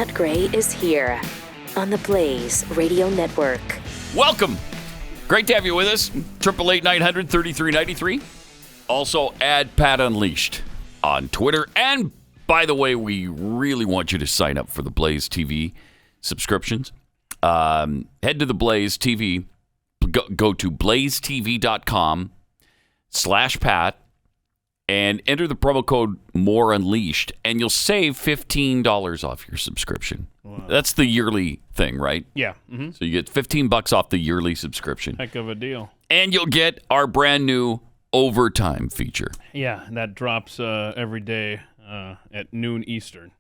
Scott Gray is here on the Blaze Radio Network. Welcome. Great to have you with us. 888-900-3393. Also, add Pat Unleashed on Twitter. And, by the way, we really want you to sign up for the Blaze TV subscriptions. Head to the Blaze TV. Go to blazetv.com/Pat and enter the promo code More Unleashed, and you'll save $15 off your subscription. Wow. That's the yearly thing, right? Yeah. Mm-hmm. So you get $15 off the yearly subscription. Heck of a deal. And you'll get our brand new overtime feature. Yeah, that drops every day at noon Eastern.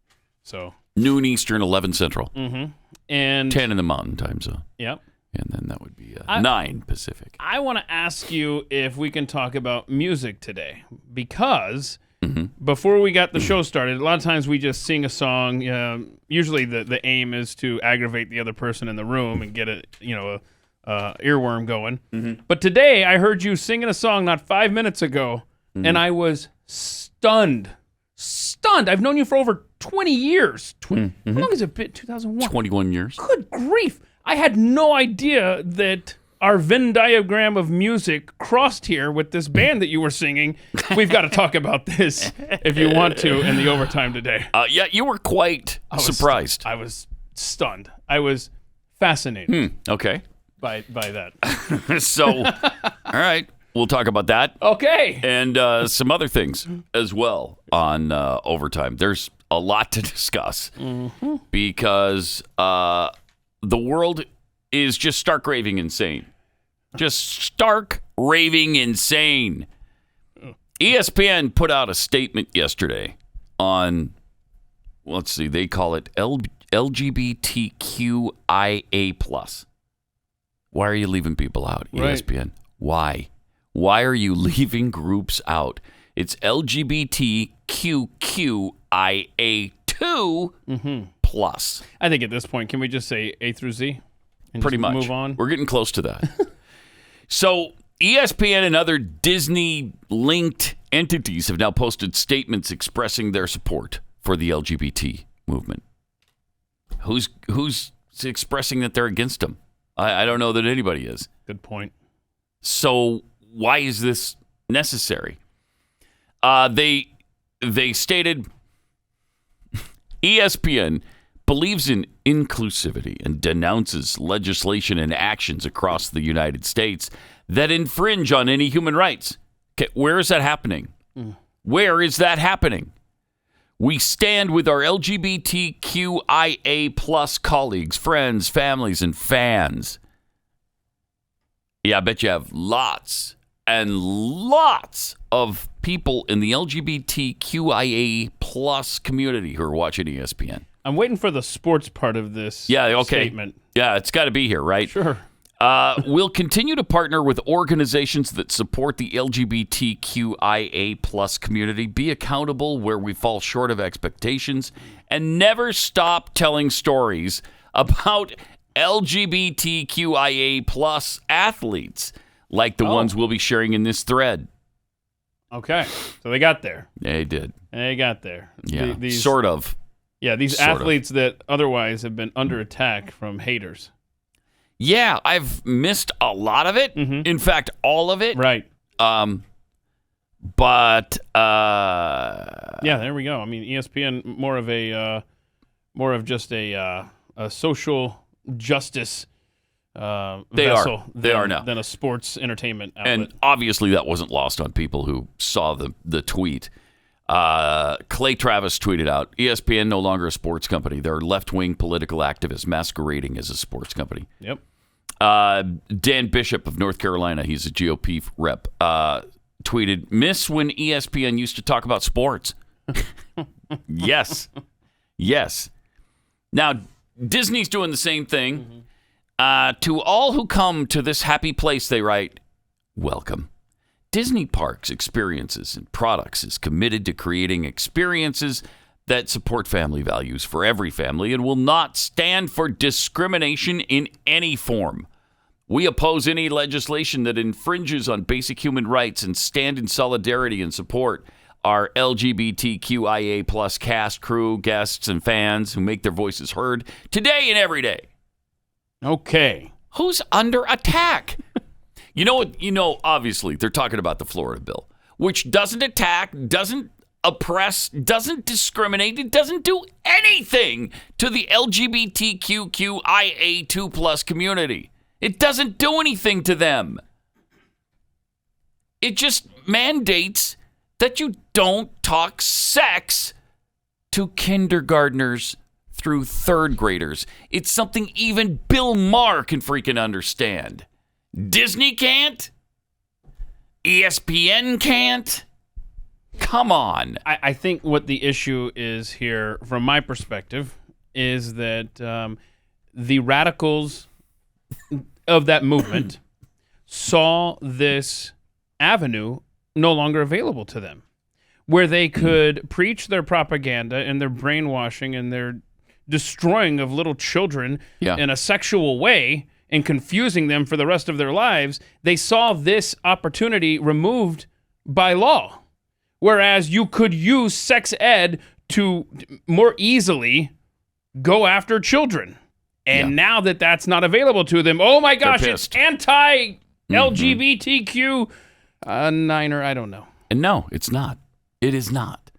So noon Eastern, 11 Central. Mm-hmm. And 10 in the Mountain Time Zone. Yep. And then that would be 9 Pacific. I want to ask you if we can talk about music today, because before we got the show started, a lot of times we just sing a song. Usually the aim is to aggravate the other person in the room and get a earworm going. Mm-hmm. But today I heard you singing a song not 5 minutes ago, and I was stunned. I've known you for over 20 years. How long has it been? 2001? 21 years. Good grief. I had no idea that our Venn diagram of music crossed here with this band that you were singing. We've got to talk about this if you want to in the overtime today. Yeah, you were quite surprised. I was stunned. I was fascinated. Okay. By that. So, all right. We'll talk about that. Okay. And some other things as well on overtime. There's a lot to discuss because the world is just stark raving insane. Just stark raving insane. ESPN put out a statement yesterday on, let's see, they call it LGBTQIA+. Why are you leaving people out, ESPN? Right. Why? Why are you leaving groups out? It's LGBTQIA2 plus. I think at this point, can we just say A through Z? And pretty much. Move on. We're getting close to that. So ESPN and other Disney-linked entities have now posted statements expressing their support for the LGBT movement. Who's expressing that they're against them? I don't know that anybody is. Good point. So why is this necessary? They stated ESPN believes in inclusivity and denounces legislation and actions across the United States that infringe on any human rights. Okay, where is that happening? Where is that happening? We stand with our LGBTQIA plus colleagues, friends, families, and fans. Yeah, I bet you have lots and lots of people in the LGBTQIA plus community who are watching ESPN. I'm waiting for the sports part of this statement. Yeah, it's got to be here, right? Sure. We'll continue to partner with organizations that support the LGBTQIA plus community, be accountable where we fall short of expectations, and never stop telling stories about LGBTQIA plus athletes like the ones we'll be sharing in this thread. Okay. So they got there. They did. They got there. Yeah, sort of. Yeah, these athletes that otherwise have been under attack from haters. Yeah, I've missed a lot of it. In fact, all of it. Right. But yeah, there we go. I mean, ESPN more of just a social justice vessel. They are now than a sports entertainment outlet. And obviously, that wasn't lost on people who saw the tweet. Clay Travis tweeted out, ESPN no longer a sports company. They're left-wing political activists masquerading as a sports company. Yep. Dan Bishop of North Carolina, he's a GOP rep, tweeted, miss when ESPN used to talk about sports. Yes. Now, Disney's doing the same thing. To all who come to this happy place, they write, welcome. Disney Parks Experiences and Products is committed to creating experiences that support family values for every family and will not stand for discrimination in any form. We oppose any legislation that infringes on basic human rights and stand in solidarity and support our LGBTQIA plus cast, crew, guests, and fans who make their voices heard today and every day. Okay. Who's under attack? You know what? Obviously, they're talking about the Florida bill, which doesn't attack, doesn't oppress, doesn't discriminate. It doesn't do anything to the LGBTQIA2 plus community. It doesn't do anything to them. It just mandates that you don't talk sex to kindergartners through third graders. It's something even Bill Maher can freaking understand. Disney can't. ESPN can't. Come on. I think what the issue is here, from my perspective, is that the radicals of that movement saw this avenue no longer available to them, where they could preach their propaganda and their brainwashing and their destroying of little children in a sexual way and confusing them for the rest of their lives. They saw this opportunity removed by law, whereas you could use sex ed to more easily go after children. And now that that's not available to them, oh my gosh, it's anti-LGBTQ niner, I don't know. And no, it's not. It is not.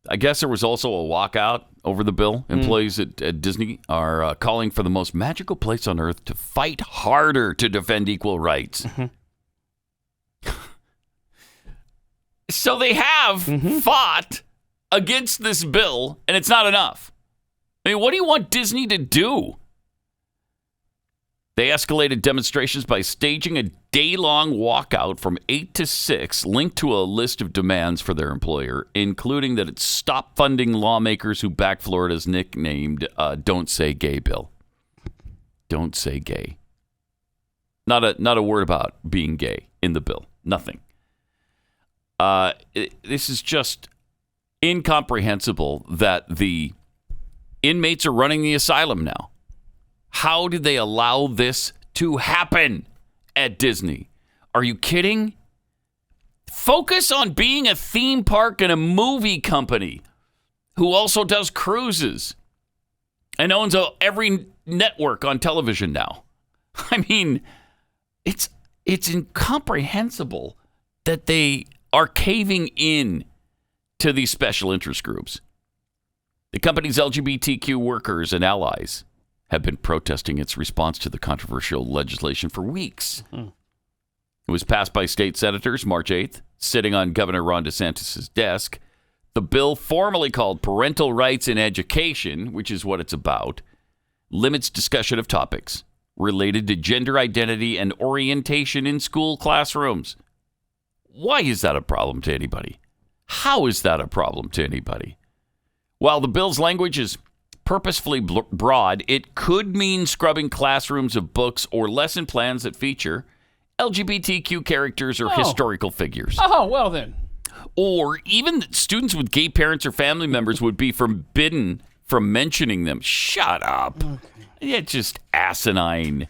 I guess there was also a walkout over the bill. Employees at Disney are calling for the most magical place on earth to fight harder to defend equal rights. So they have fought against this bill, and it's not enough. I mean, what do you want Disney to do? They escalated demonstrations by staging a day-long walkout from 8 to 6, linked to a list of demands for their employer, including that it stop funding lawmakers who back Florida's nicknamed Don't Say Gay bill. Don't say gay. Not a word about being gay in the bill. Nothing. This is just incomprehensible that the inmates are running the asylum now. How did they allow this to happen at Disney? Are you kidding? Focus on being a theme park and a movie company who also does cruises and owns every network on television now. I mean, it's incomprehensible that they are caving in to these special interest groups. The company's LGBTQ workers and allies have been protesting its response to the controversial legislation for weeks. It was passed by state senators March 8th, sitting on Governor Ron DeSantis' desk. The bill, formally called Parental Rights in Education, which is what it's about, limits discussion of topics related to gender identity and orientation in school classrooms. Why is that a problem to anybody? How is that a problem to anybody? While the bill's language is purposefully broad, it could mean scrubbing classrooms of books or lesson plans that feature LGBTQ characters or historical figures. Oh, well then. Or even that students with gay parents or family members would be forbidden from mentioning them. Shut up. Okay. It's just asinine.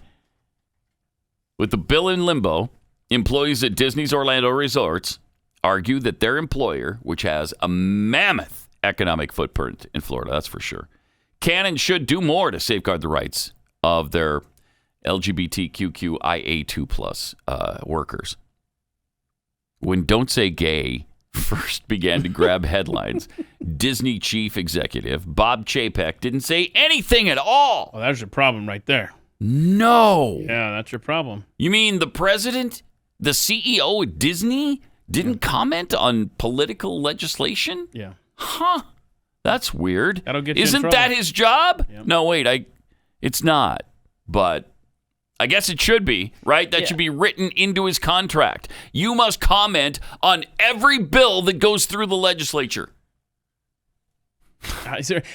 With the bill in limbo, employees at Disney's Orlando resorts argue that their employer, which has a mammoth economic footprint in Florida, that's for sure, can and should do more to safeguard the rights of their LGBTQIA2 plus workers. When Don't Say Gay first began to grab headlines, Disney chief executive Bob Chapek didn't say anything at all. Well, that's your problem right there. No. Yeah, that's your problem. You mean the president, the CEO at Disney, didn't comment on political legislation? Yeah. Huh. That's weird. That'll get you in Isn't trouble. that his job? Yep. No, wait, it's not. But I guess it should be, right? That should be written into his contract. You must comment on every bill that goes through the legislature.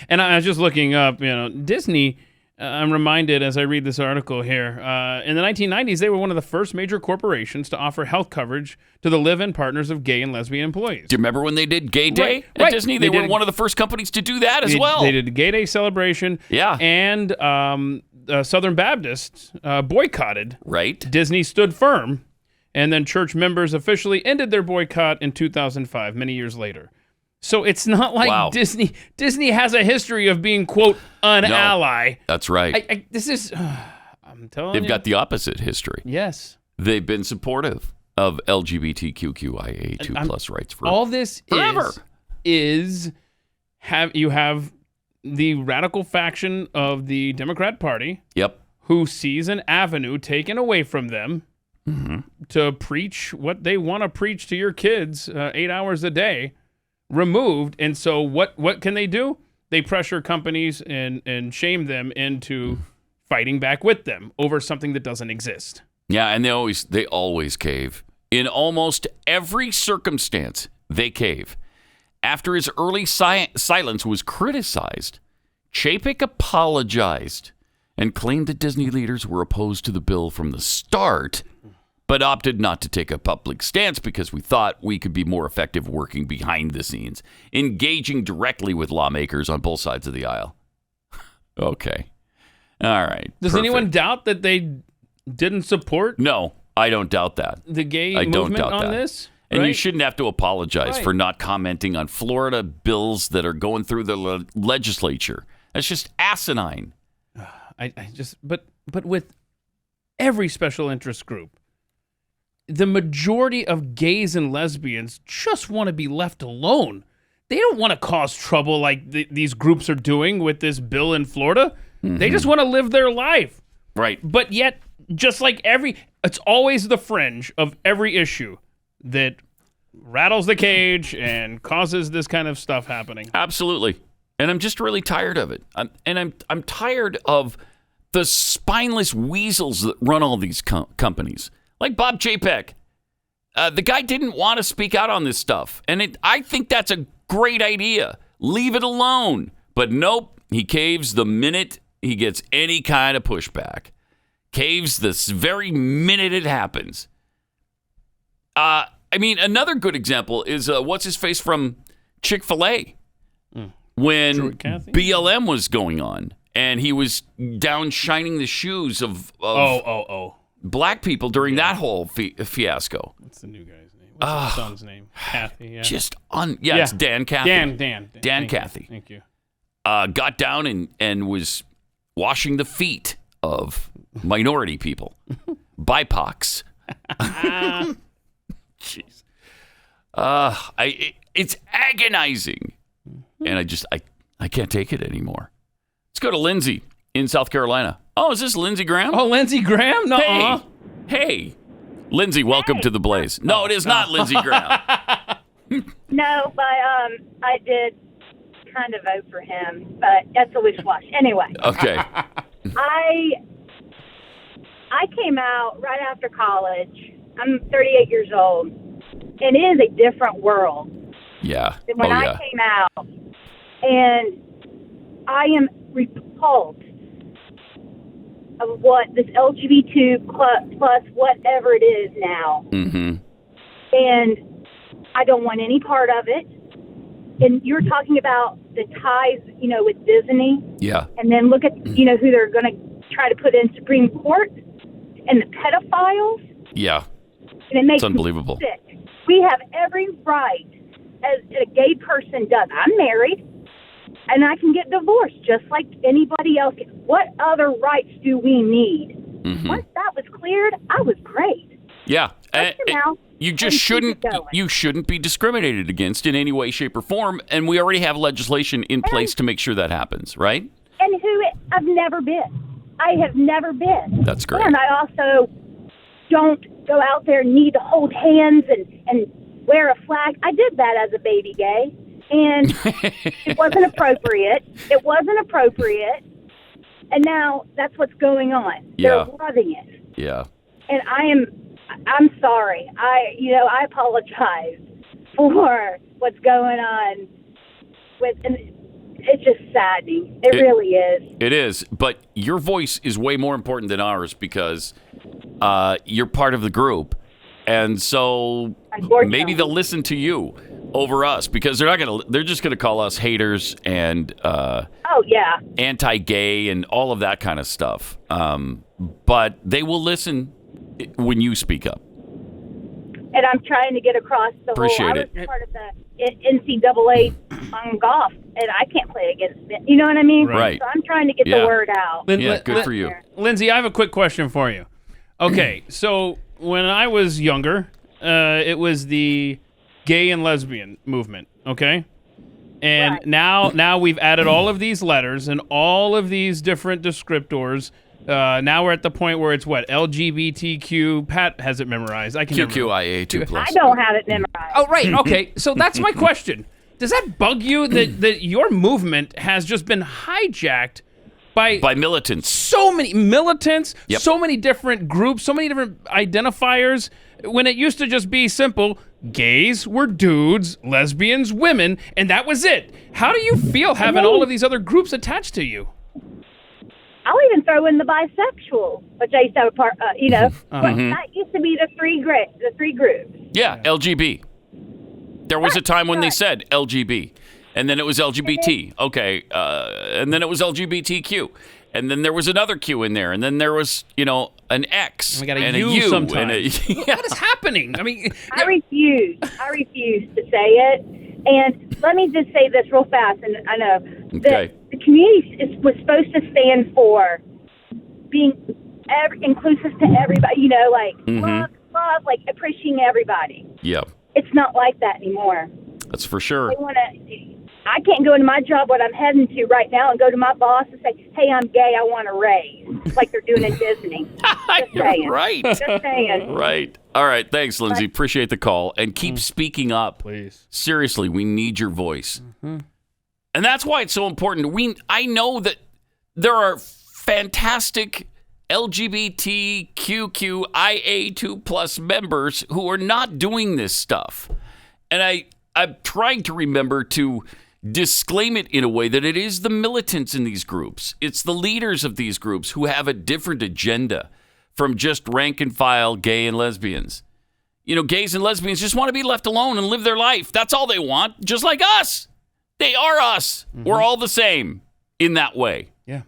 And I was just looking up, Disney, I'm reminded as I read this article here, in the 1990s, they were one of the first major corporations to offer health coverage to the live-in partners of gay and lesbian employees. Do you remember when they did Gay Day at Disney? They were one of the first companies to do that as well. They did a Gay Day celebration. Yeah. And Southern Baptists boycotted. Right. Disney stood firm And then church members officially ended their boycott in 2005, many years later. So it's not like Disney has a history of being, quote, an ally. That's right. This is, I'm telling you. They've got the opposite history. Yes. They've been supportive of LGBTQIA2 plus rights for all this forever. You have the radical faction of the Democrat Party. Yep. Who sees an avenue taken away from them to preach what they want to preach to your kids 8 hours a day, removed. And so what can they do? They pressure companies and shame them into fighting back with them over something that doesn't exist. Yeah, and they always cave. In almost every circumstance, they cave. After his early silence was criticized, Chapek apologized and claimed that Disney leaders were opposed to the bill from the start, but opted not to take a public stance because we thought we could be more effective working behind the scenes, engaging directly with lawmakers on both sides of the aisle. Okay. All right. Does anyone doubt that they didn't support? No, I don't doubt that. The gay movement on this? And right? you shouldn't have to apologize for not commenting on Florida bills that are going through the legislature. That's just asinine. But with every special interest group, the majority of gays and lesbians just want to be left alone. They don't want to cause trouble like these groups are doing with this bill in Florida. They just want to live their life. Right. But yet, just like it's always the fringe of every issue that rattles the cage and causes this kind of stuff happening. Absolutely. And I'm just really tired of it. I'm tired of the spineless weasels that run all these companies. Like Bob Chapek. The guy didn't want to speak out on this stuff. And I think that's a great idea. Leave it alone. But nope, he caves the minute he gets any kind of pushback. Caves this very minute it happens. Another good example is what's his face from Chick-fil-A when BLM was going on, and he was down shining the shoes of black people during that whole fiasco. What's the new guy's name? What's his son's name? Kathy. Yeah. It's Dan Cathy. Dan Cathy. Thank you. Got down and was washing the feet of minority people, BIPOCs. Jeez. It's agonizing. And I can't take it anymore. Let's go to Lindsay in South Carolina. Oh, is this Lindsey Graham? Oh, Lindsey Graham? No. Hey. Lindsay, welcome to the Blaze. No, it is not Lindsey Graham. No, but I did kind of vote for him, but that's a wish-wash. Anyway. Okay. I came out right after college. I'm 38 years old, and it is a different world. Yeah. Than when I came out, and I am repulsed of what this LGBT plus whatever it is now. Mm-hmm. And I don't want any part of it. And you're talking about the ties, with Disney. Yeah. And then look at, who they're going to try to put in Supreme Court and the pedophiles. Yeah. And it makes it's unbelievable. Me sick. We have every right, as a gay person does. I'm married, and I can get divorced just like anybody else can. What other rights do we need? Mm-hmm. Once that was cleared, I was great. Yeah. You just shouldn't be discriminated against in any way, shape, or form, and we already have legislation in place to make sure that happens, right? And I've never been. I have never been. That's great. And I also don't go out there and need to hold hands and wear a flag. I did that as a baby gay, and it wasn't appropriate. And now that's what's going on. Yeah. They're loving it. Yeah. And I'm sorry. I apologize for what's going on and it's just saddening. It really is. It is. But your voice is way more important than ours because you're part of the group. And so maybe they'll listen to you over us because they're just going to call us haters and anti-gay and all of that kind of stuff. But they will listen when you speak up. and I'm trying to get across the Appreciate whole. it. I was part of the NCAA on golf, and I can't play against it. You know what I mean? Right. So I'm trying to get the word out. Yeah, good for you. Lindsay, I have a quick question for you. Okay, so when I was younger, it was the gay and lesbian movement, okay? And now we've added all of these letters and all of these different descriptors. Now we're at the point where it's what? LGBTQ. Pat has it memorized. I can QQIA 2+. I don't have it memorized. Oh, right. Okay. So that's my question. Does that bug you that your movement has just been hijacked by militants? So many militants, Yep. so many different groups, so many different identifiers, when it used to just be simple, gays were dudes, lesbians, women, and that was it. How do you feel having all of these other groups attached to you? I'll even throw in the bisexual, which I used to have a part, but that used to be the three groups. Yeah, LGB. There was a time when they said LGB, and then it was LGBT. Okay, and then it was LGBTQ, and then there was another Q in there, and then there was, an X We got and a U U sometimes. and What is happening? I mean, I refuse to say it. And let me just say this real fast, and I know that the community was supposed to stand for being inclusive to everybody, love, like appreciating everybody. Yeah, It's not like that anymore. that's for sure. I can't go into my job, what I'm heading to right now, and go to my boss and say, hey, I'm gay, I want a raise, like they're doing in Disney. Just saying. Right. Just saying. Right. All right. Thanks, Lindsay. Appreciate the call. And keep speaking up. please. Seriously, we need your voice. And that's why it's so important. I know that there are fantastic LGBTQIA2+ members who are not doing this stuff. And I'm trying to remember to disclaim it in a way that it is the militants in these groups. It's the leaders of these groups who have a different agenda from just rank and file gay and lesbians. Gays and lesbians just want to be left alone and live their life. That's all they want, just like us. They are us. We're all the same in that way. Yeah.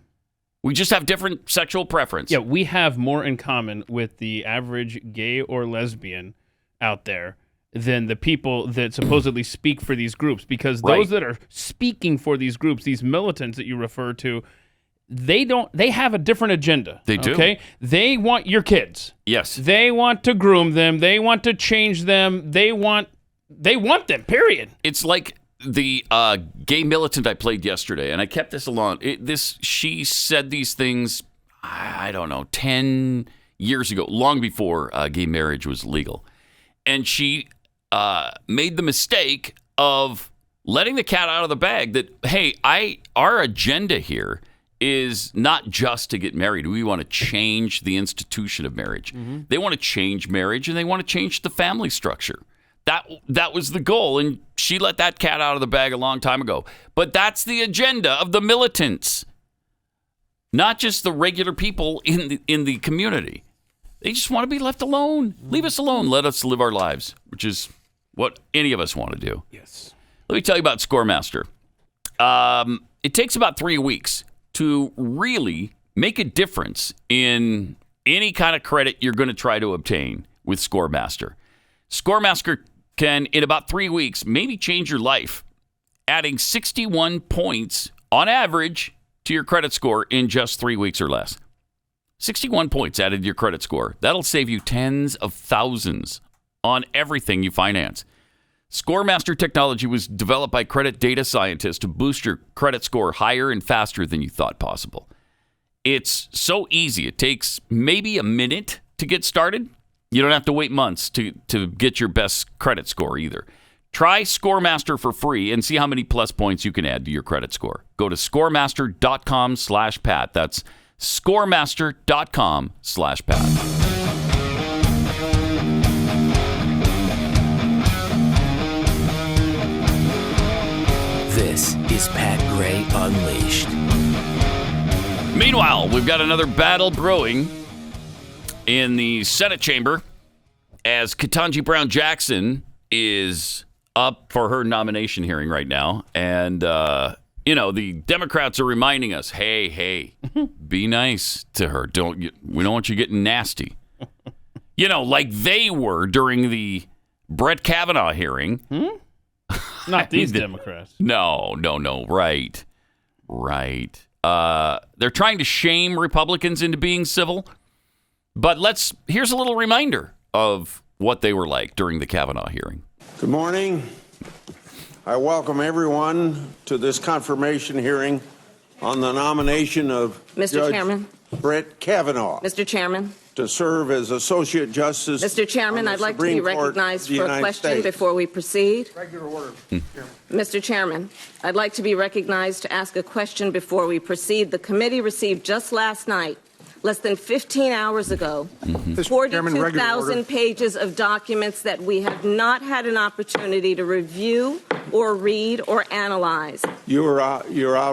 We just have different sexual preference. Yeah, we have more in common with the average gay or lesbian out there than the people that supposedly speak for these groups, because those that are speaking for these groups, these militants that you refer to, they have a different agenda. They do. Okay? They want your kids. Yes. They want to groom them. They want to change them. They want them, period. It's like the gay militant I played yesterday, and I kept this along. She said these things, I don't know, 10 years ago, long before gay marriage was legal. And she made the mistake of letting the cat out of the bag that, hey, our agenda here is not just to get married. We want to change the institution of marriage. They want to change marriage, and they want to change the family structure. That was the goal, and she let that cat out of the bag a long time ago. But that's the agenda of the militants, not just the regular people in the community. They just want to be left alone. Leave us alone. Let us live our lives, which is what any of us want to do. Yes. Let me tell you about Scoremaster. It takes about 3 weeks to really make a difference in any kind of credit you're going to try to obtain with Scoremaster. Scoremaster can, in about 3 weeks, maybe change your life, adding 61 points on average to your credit score in just 3 weeks or less. 61 points added to your credit score. That'll save you tens of thousands on everything you finance. Scoremaster technology was developed by credit data scientists to boost your credit score higher and faster than you thought possible. It's so easy. It takes maybe a minute to get started. You don't have to wait months to get your best credit score either. Try Scoremaster for free and see how many plus points you can add to your credit score. Go to scoremaster.com/Pat. That's scoremaster.com/Pat. This is Pat Gray Unleashed. Meanwhile, we've got another battle brewing in the Senate chamber as Ketanji Brown Jackson is up for her nomination hearing right now. And, the Democrats are reminding us, hey, be nice to her. We don't want you getting nasty. Like they were during the Brett Kavanaugh hearing. Not these Democrats. No. Right. They're trying to shame Republicans into being civil. But here's a little reminder of what they were like during the Kavanaugh hearing. Good morning. I welcome everyone to this confirmation hearing on the nomination of Mr. Chairman. Brett Kavanaugh Mr. Chairman. to serve as Associate Justice. Mr. Chairman, I'd like to be recognized for a question before we proceed. Regular order. Mr. Chairman, I'd like to be recognized to ask a question before we proceed. The committee received just last night, less than 15 hours ago, 42,000 pages of documents that we have not had an opportunity to review or read or analyze. You're out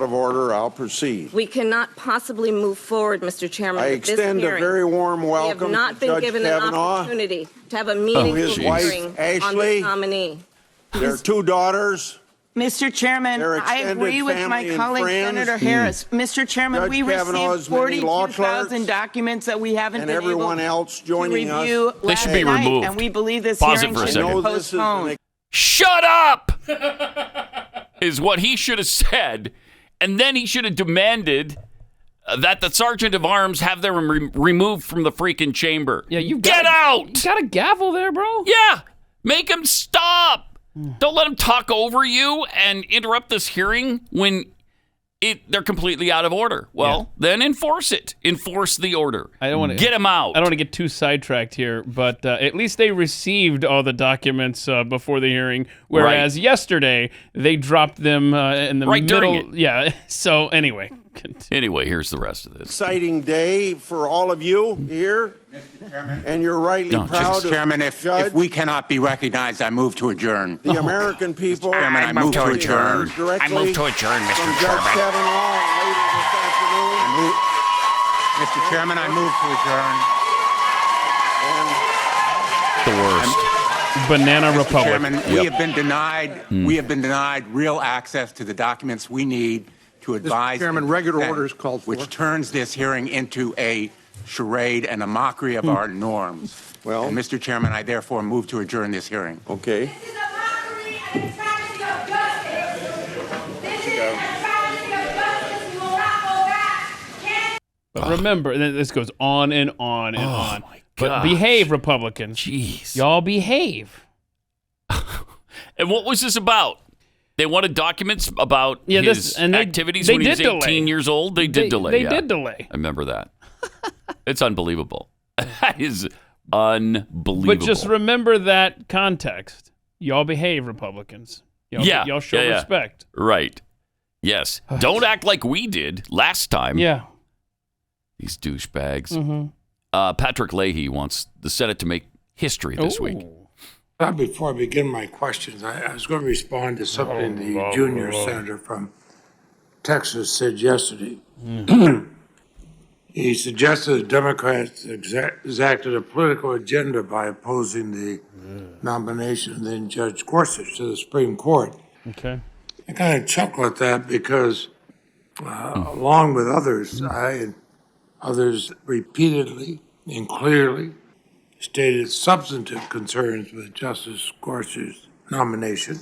of order. I'll proceed. We cannot possibly move forward, Mr. Chairman, I with this extend hearing. a very warm welcome We have not to been Judge given Kavanaugh, an opportunity to have a meaningful his wife, hearing on Ashley. this nominee. their two daughters. Mr. Chairman, Their I extended agree with my family and colleague, friends. Senator Harris. Mr. Chairman, Judge we Kavanaugh's received many law 42,000 clerks documents that we haven't and been able everyone else to joining us. review They should last be night, removed. and we believe this Pause it hearing for a should second. be I know this is postponed. Shut up! Is what he should have said. And then he should have demanded that the sergeant of arms have them removed from the freaking chamber. Yeah, Get out! You got a gavel there, bro? Yeah! Make him stop! Don't let him talk over you and interrupt this hearing when they're completely out of order. Well, then enforce it. Enforce the order. I don't want to get him out. I don't want to get too sidetracked here, but at least they received all the documents before the hearing, whereas yesterday they dropped them in the middle. During it. Yeah. So anyway. Anyway, here's the rest of this. Exciting day for all of you here. And you're rightly proud Mr. Chairman, if we cannot be recognized, I move to adjourn. the American people. Chairman, I move to adjourn. I move to adjourn, Mr. From Judge Chairman. Kavanaugh later this afternoon. Mr. Chairman, I move to adjourn. The worst. Banana Mr. Republic. Chairman, we have been denied real access to the documents we need to advise. Chairman, and regular defend, order is called for. which turns this hearing into a charade and a mockery of our norms. Well- And Mr. Chairman, I therefore move to adjourn this hearing. Okay. This is a mockery and a travesty of justice. This is a travesty of justice. We will not go back. But remember, and then this goes on and on and on. my But gosh. behave, Republicans. Jeez. Y'all behave. And what was this about? They wanted documents about his activities when he was 18 years old. They did delay. They did delay. I remember that. It's unbelievable. That is unbelievable. But just remember that context. Y'all behave, Republicans. Y'all show respect. Right. Yes. Don't act like we did last time. Yeah. These douchebags. Mm-hmm. Patrick Leahy wants the Senate to make history this week. Before I begin my questions, I was going to respond to something the junior senator from Texas said yesterday. He suggested the Democrats exacted a political agenda by opposing the nomination of then Judge Gorsuch to the Supreme Court. Okay. I kind of chuckle at that because, along with others, I and others repeatedly and clearly stated substantive concerns with Justice Gorsuch's nomination.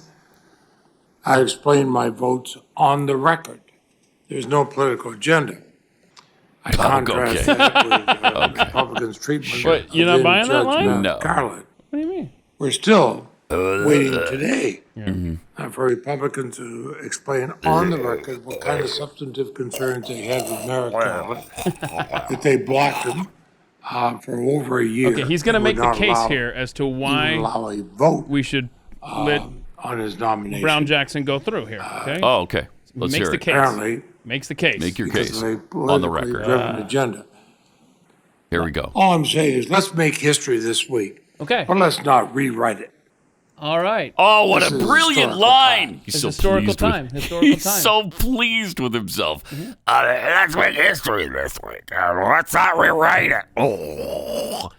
I explained my votes on the record. There's no political agenda. I contrast that with Republicans' treatment But you're of not buying that Judge line? No. Garland. What do you mean? We're still waiting today for Republicans to explain on the record what kind of substantive concerns they had with Merrick Garland, that they blocked him for over a year. Okay, he's going to and make would the not case allow- here as to even why allow a vote we should let on his nomination. Brown Jackson go through here. Okay. Oh, okay. Let's Makes hear the it. case. Apparently, Makes the case. Make your because case of a on the politically record. driven agenda. Here we go. All I'm saying is let's make history this week, Okay. but let's not rewrite it. All right. Oh, what This a is brilliant historical line! time. He's It's so historical pleased time. with. Historical He's time. so pleased with himself. Let's make history this week. Let's not rewrite it. Oh.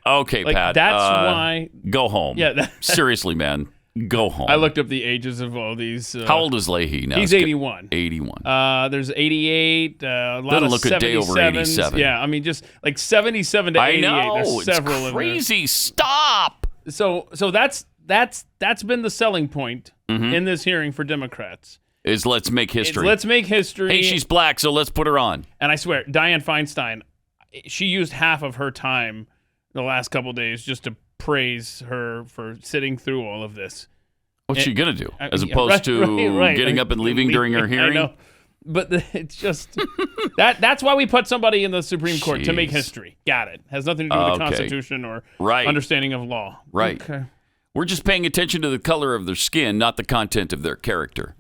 Okay, Like, Pat. that's why. Go home. Yeah. Seriously, man. Go home. I looked up the ages of all these. How old is Leahy now? He's 81. 81. There's 88. A lot Doesn't of look a day over 77s. 87. Yeah, I mean, just like 77 to I 88. know. There's It's several of them. crazy. Stop. So that's that's been the selling point in this hearing for Democrats. Is let's make history. Let's make history. Hey, she's black, so let's put her on. And I swear, Dianne Feinstein, she used half of her time the last couple days just to praise her for sitting through all of this. What's she going to do? As opposed to getting up and leaving during her hearing? I know. But it's just that's why we put somebody in the Supreme Court to make history. Got it. Has nothing to do with the Constitution or understanding of law. Right. Okay. We're just paying attention to the color of their skin, not the content of their character.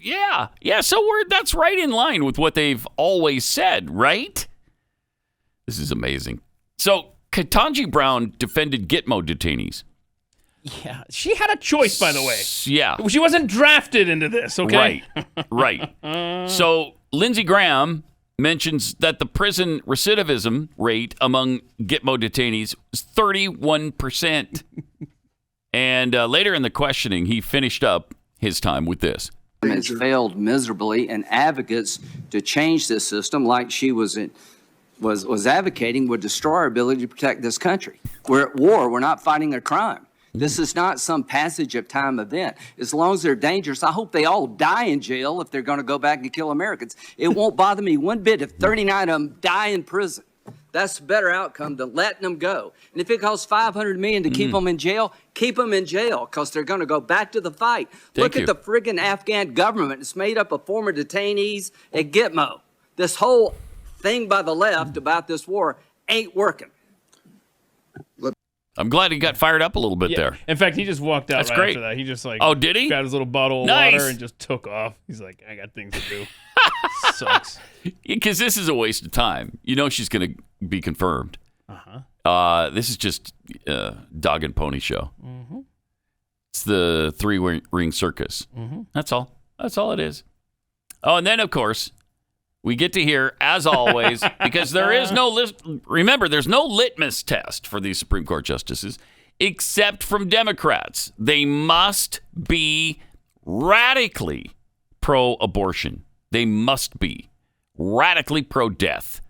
Yeah. So that's right in line with what they've always said, right? This is amazing. So Ketanji Brown defended Gitmo detainees. Yeah, she had a choice, by the way. Yeah. She wasn't drafted into this, okay? Right. So Lindsey Graham mentions that the prison recidivism rate among Gitmo detainees is 31%. And later in the questioning, he finished up his time with this. It's failed miserably, and advocates to change this system, like she was advocating, would destroy our ability to protect this country. We're at war. We're not fighting a crime. This is not some passage of time event. As long as they're dangerous, I hope they all die in jail if they're going to go back and kill Americans. It won't bother me one bit if 39 of them die in prison. That's a better outcome than letting them go. And if it costs $500 million to keep them in jail, keep them in jail, because they're going to go back to the fight. Look at the friggin' Afghan government. It's made up of former detainees at Gitmo. This whole thing by the left about this war ain't working. I'm glad he got fired up a little bit there. In fact, he just walked out great. after that. He just did he? Got his little bottle of water and just took off. He's like, I got things to do. Sucks. Because this is a waste of time. You know she's going to be confirmed. This is just a dog and pony show. It's the three-ring circus. That's all. That's all it is. Oh, and then, of course, we get to hear, as always, because there is remember, there's no litmus test for these Supreme Court justices except from Democrats. They must be radically pro-abortion. They must be radically pro-death.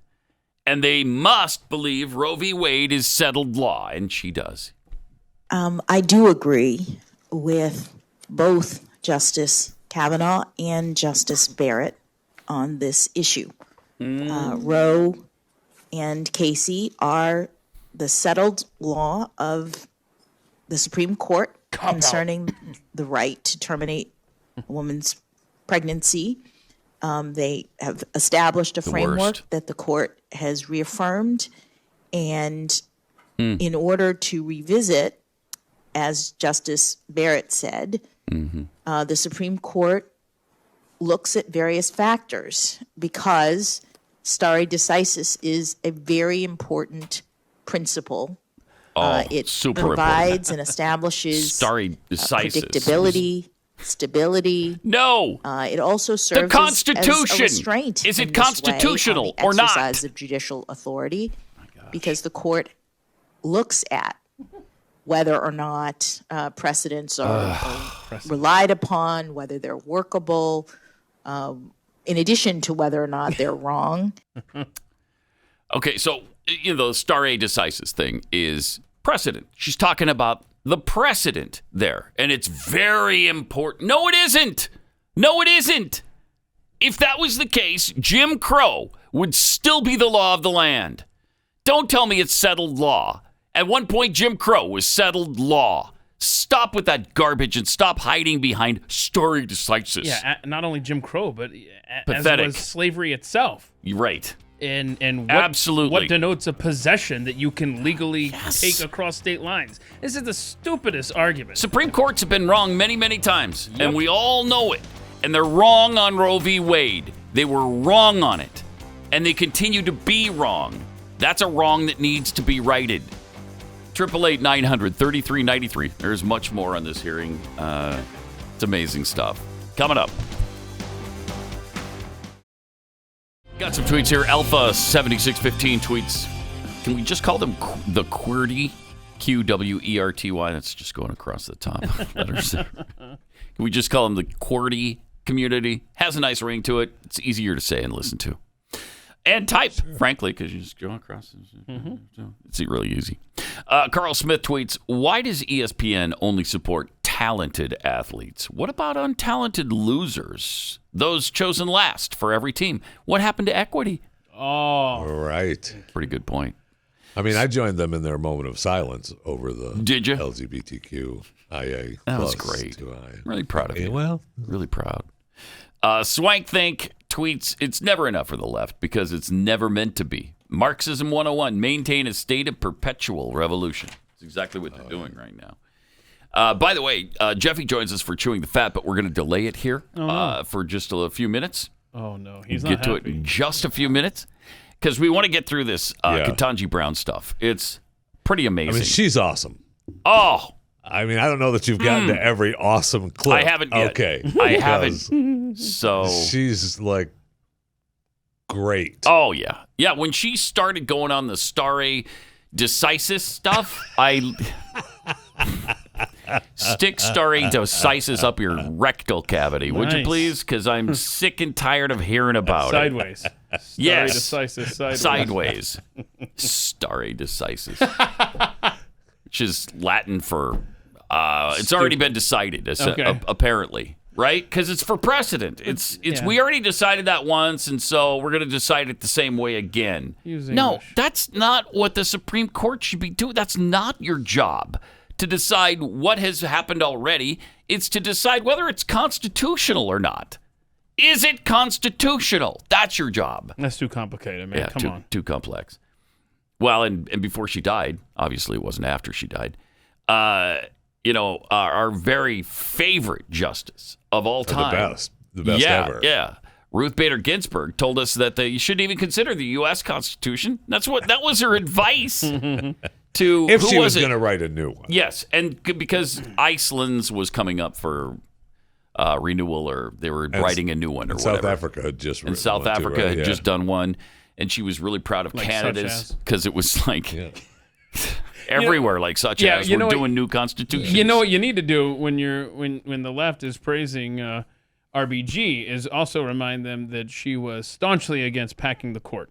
And they must believe Roe v. Wade is settled law, and she does. I do agree with both Justice Kavanaugh and Justice Barrett on this issue. Roe and Casey are the settled law of the Supreme Court concerning the right to terminate a woman's pregnancy. They have established a framework that the court has reaffirmed. And in order to revisit, as Justice Barrett said, the Supreme Court looks at various factors because stare decisis is a very important principle. It super provides and establishes stare decisis. Predictability, stability. No. It also serves the Constitution. as a restraint. Is it constitutional or not? Exercise of judicial authority, because the court looks at whether or not precedents are relied upon, whether they're workable, in addition to whether or not they're wrong. Okay, so the stare decisis thing is precedent. She's talking about the precedent there, and it's very important. No, it isn't. No, it isn't. If that was the case, Jim Crow would still be the law of the land. Don't tell me it's settled law. At one point, Jim Crow was settled law. Stop with that garbage and stop hiding behind stare decisis. Yeah, not only Jim Crow, but pathetic. As was slavery itself. You're right. And what, absolutely, what denotes a possession that you can legally take across state lines? This is the stupidest argument. Supreme Courts have been wrong many, many times, and we all know it. And they're wrong on Roe v. Wade. They were wrong on it, and they continue to be wrong. That's a wrong that needs to be righted. 888-900-3393. There's much more on this hearing. It's amazing stuff. Coming up. Got some tweets here. Alpha7615 tweets. Can we just call them the QWERTY? QWERTY. That's just going across the top letters there. Can we just call them the QWERTY community? Has a nice ring to it. It's easier to say and listen to. And type, frankly, because you just go across. It's really easy. Carl Smith tweets, why does ESPN only support talented athletes? What about untalented losers? Those chosen last for every team. What happened to equity? Oh. Right. Pretty good point. I mean, I joined them in their moment of silence over the Did you? LGBTQIA. That was great. Really proud of you. Well, really proud. Swank Think tweets, it's never enough for the left because it's never meant to be. Marxism 101, maintain a state of perpetual revolution. That's exactly what they're doing right now. By the way, Jeffy joins us for Chewing the Fat, but we're going to delay it here for just a few minutes. Oh, no. He's We'll not get to happy. it in just a few minutes because we want to get through this Ketanji Brown stuff. It's pretty amazing. I mean, she's awesome. Oh. I mean, I don't know that you've gotten to every awesome clip. I haven't yet. Okay. I haven't. So she's like great. Oh, yeah. Yeah, when she started going on the stare decisis stuff, stick stare decisis up your rectal cavity, would you Nice. please? Because I'm sick and tired of hearing about Sideways. it. Stare Yes. decisis sideways. Sideways. Stare decisis. Which is Latin for, it's already been decided, Okay. apparently. Right? Because it's for precedent. It's Yeah. We already decided that once, and so we're going to decide it the same way again. Use No, English. that's not what the Supreme Court should be doing. That's not your job to decide what has happened already. It's to decide whether it's constitutional or not. Is it constitutional? That's your job. That's too complicated, man. Yeah, Come on. too complex. Well, and before she died, obviously it wasn't after she died. Our very favorite justice of all time, the best ever. Yeah, Ruth Bader Ginsburg told us that you shouldn't even consider the U.S. Constitution. That was her advice to If who she was it? going to write a new one. Yes, and because Iceland's was coming up for renewal, or they were writing a new one, or whatever. South Africa had just and written South one too, Africa right? had Yeah. just done one, and she was really proud of Like Canada's such as? because it was like everywhere, like such Yeah, as you we're know what- doing new constitutions. You know what you need to do when the left is praising RBG is also remind them that she was staunchly against packing the court.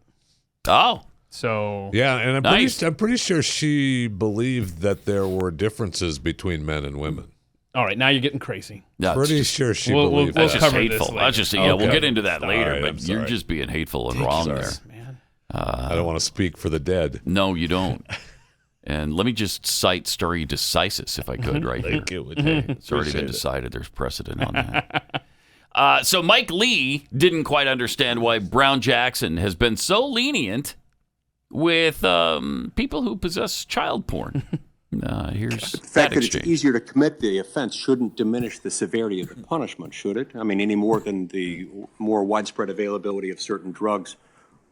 Oh. So Yeah, and Nice. I'm pretty sure she believed that there were differences between men and women. all right, now you're getting crazy. That's Pretty just- sure she we'll- believed we'll That's that. just cover this hateful. later. That's just we'll Okay. get into that All later. right, but I'm you're sorry. just being hateful and wrong sorry. there. Man. I don't want to speak for the dead. No, you don't. And let me just cite stare decisis, if I could, right here. Thank you. It's already been decided. There's precedent on that. So Mike Lee didn't quite understand why Brown Jackson has been so lenient with people who possess child porn. Here's The that fact that exchange. it's easier to commit the offense shouldn't diminish the severity of the punishment, should it? I mean, any more than the more widespread availability of certain drugs,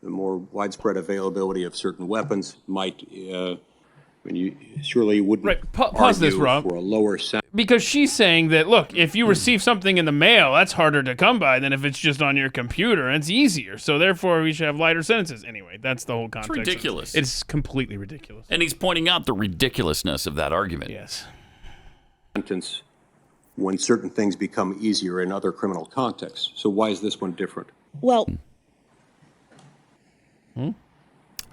the more widespread availability of certain weapons might. You surely wouldn't Right. Pause this, argue Rob. for a lower sentence. Because she's saying that, look, if you receive something in the mail, that's harder to come by than if it's just on your computer, and it's easier. So therefore, we should have lighter sentences. Anyway, that's the whole context. ridiculous. It's completely ridiculous. And he's pointing out the ridiculousness of that argument. Yes. Sentence when certain things become easier in other criminal contexts. So why is this one different? Well,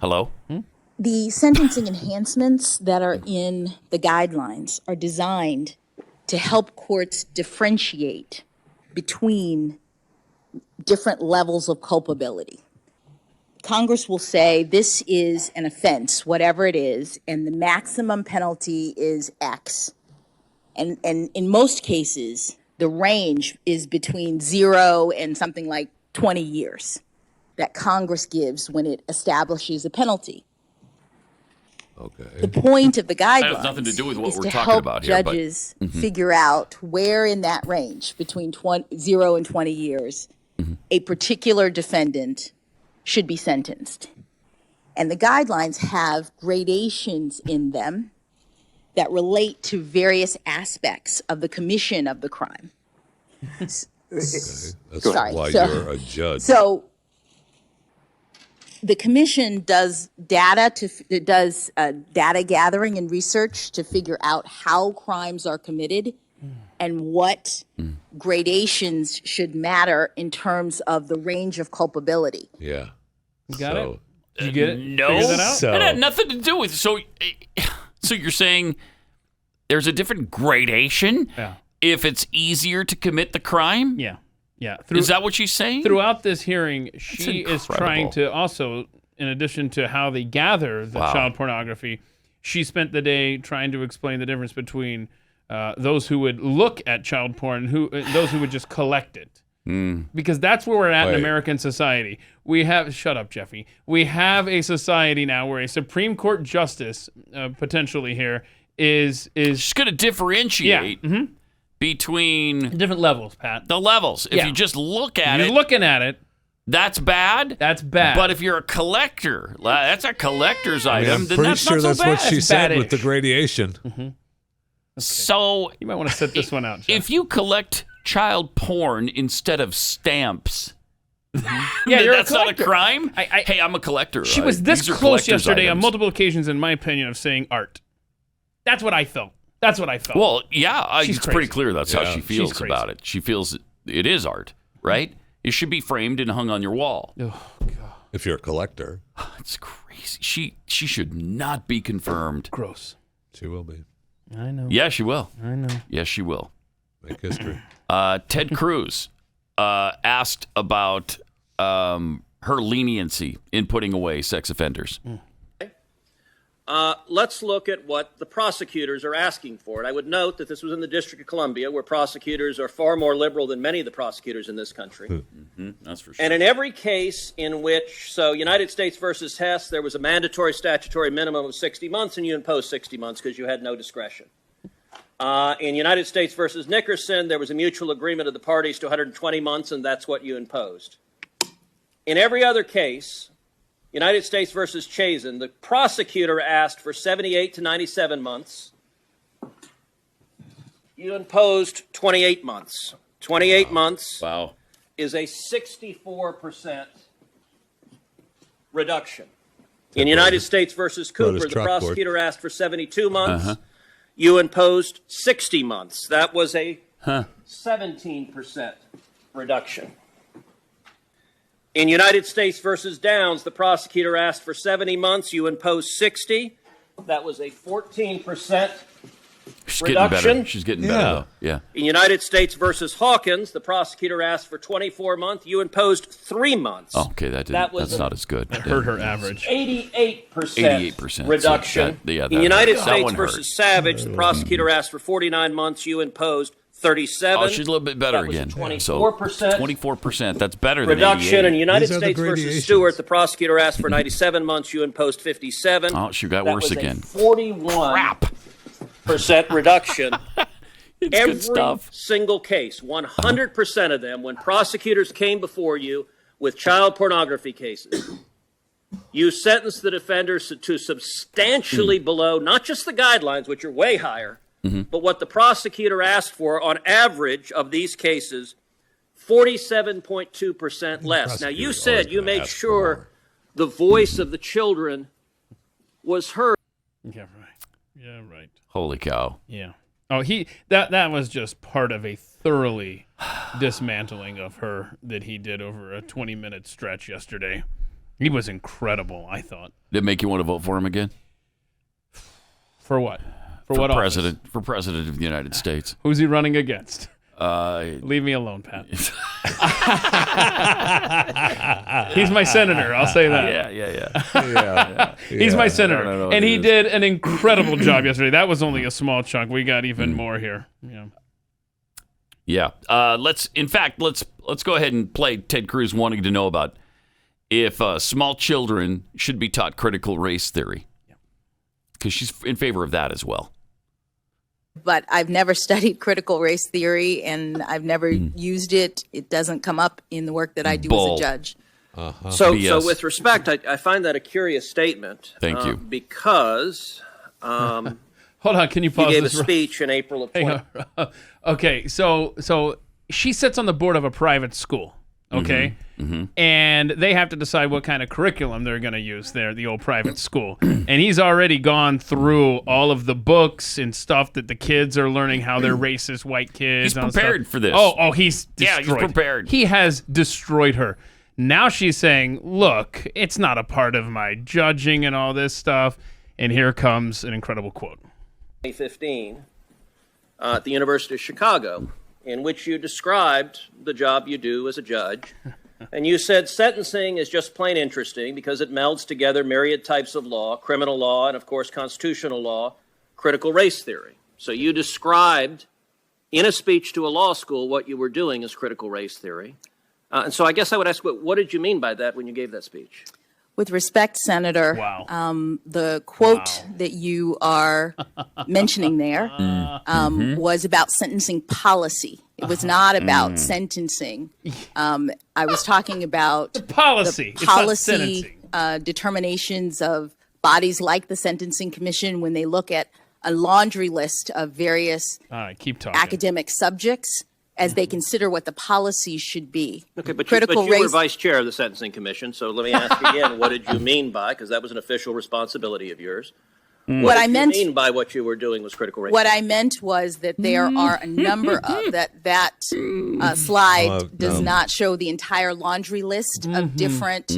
Hello? the sentencing enhancements that are in the guidelines are designed to help courts differentiate between different levels of culpability. Congress will say this is an offense, whatever it is, and the maximum penalty is X. And in most cases, the range is between 0 and something like 20 years that Congress gives when it establishes a penalty. Okay. The point of the That guidelines has nothing to do with what is we're to talking help about here, but- judges figure out where in that range between 0 and 20 years a particular defendant should be sentenced. And the guidelines have gradations in them that relate to various aspects of the commission of the crime. That's Sorry, why so- you're a judge. So the commission does data gathering and research to figure out how crimes are committed and what gradations should matter in terms of the range of culpability. Yeah. You got So- it? Did you get it? No. Figure that out? So- It had nothing to do with. So So you're saying there's a different gradation if it's easier to commit the crime? Yeah. Is that what she's saying? Throughout this hearing, she is trying to also, in addition to how they gather the child pornography, she spent the day trying to explain the difference between those who would look at child porn and those who would just collect it. Because that's where we're at in American society. We have, shut up, Jeffy. We have a society now where a Supreme Court justice, potentially here, is just going to differentiate between different levels, Pat. The levels. If you just look at it, you're looking at it. That's bad. That's bad. But if you're a collector, that's a collector's item. I'm then pretty that's sure not so that's bad. what she said with the bad-ish. gradation. Okay. So you might want to set this one out, Jeff. If you collect child porn instead of stamps, you're that's a not a collector. crime. Hey, I'm a collector. She was this These are close collector's yesterday on items. multiple occasions, in my opinion, of saying art. That's what I felt. Well, yeah, She's it's pretty crazy. clear that's how she She's feels crazy. about it. She feels it is art, right? It should be framed and hung on your wall. Oh, God. If you're a collector. It's crazy. She should not be confirmed. Gross. She will be. I know. Yeah, she will. I know. Yes, she will. Make history. Ted Cruz asked about her leniency in putting away sex offenders. Let's look at what the prosecutors are asking for. And I would note that this was in the District of Columbia, where prosecutors are far more liberal than many of the prosecutors in this country. That's for sure. And in every case in which, United States versus Hess, there was a mandatory statutory minimum of 60 months, and you imposed 60 months because you had no discretion. In United States versus Nickerson, there was a mutual agreement of the parties to 120 months, and that's what you imposed. In every other case, United States versus Chazen, the prosecutor asked for 78 to 97 months. You imposed 28 months. 28 months is a 64% reduction. In United States versus Cooper, the prosecutor asked for 72 months. You imposed 60 months. That was a 17% reduction. In United States versus Downs, the prosecutor asked for 70 months. You imposed 60. That was a 14% She's getting reduction. better. She's getting better, though. Yeah. In United States versus Hawkins, the prosecutor asked for 24 months. You imposed 3 months. Oh, okay, that's not as good. I heard her average. 88% reduction. So that In United that States one hurt. versus Savage, the prosecutor asked for 49 months. You imposed 37. Oh, she's a little bit better That was a again. 24%. 24%. That's better reduction. than 88. In United States versus Stewart, the prosecutor asked for 97 months. You imposed 57. Oh, she got That worse was again. A 41% reduction. It's Every good stuff. single case, 100% of them, when prosecutors came before you with child pornography cases, you sentenced the defenders to substantially below, not just the guidelines, which are way higher, but what the prosecutor asked for on average of these cases, 47.2% less. Now, you said you made sure the voice of the children was heard. Yeah, right. Yeah, right. Holy cow. Yeah. Oh, that was just part of a thoroughly dismantling of her that he did over a 20-minute stretch yesterday. He was incredible, I thought. Did it make you want to vote for him again? For what? For what president? office? For president of the United States. Who's he running against? Leave me alone, Pat. He's my senator. I'll say that. Yeah. He's my senator, No, and he did an incredible job yesterday. That was only a small chunk. We got even more here. Yeah. Let's go ahead and play Ted Cruz wanting to know about if small children should be taught critical race theory, because she's in favor of that as well. But I've never studied critical race theory, and I've never used it. It doesn't come up in the work that I do as a judge. So with respect, I find that a curious statement. Thank you. Because hold on, can you pause he gave this? a speech in April of 20. Okay, so she sits on the board of a private school, okay? And they have to decide what kind of curriculum they're going to use there, the old private school. And he's already gone through all of the books and stuff that the kids are learning, how they're racist white kids. He's and all prepared stuff. for this. Oh, he's destroyed. Yeah, he's prepared. He has destroyed her. Now she's saying, look, it's not a part of my judging and all this stuff. And here comes an incredible quote. 2015 at the University of Chicago, in which you described the job you do as a judge. And you said sentencing is just plain interesting because it melds together myriad types of law, criminal law, and of course constitutional law, critical race theory. So you described in a speech to a law school what you were doing as critical race theory. And so I guess I would ask, what did you mean by that when you gave that speech? With respect, Senator, the quote that you are mentioning there was about sentencing policy. It was not about sentencing. I was talking about the policy, determinations of bodies like the Sentencing Commission when they look at a laundry list of various academic subjects as they consider what the policies should be. Okay, but you were vice chair of the Sentencing Commission, so let me ask again, what did you mean by, because that was an official responsibility of yours, what did you mean by what you were doing was critical race? What I meant was that there are a number of, that slide does not show the entire laundry list of different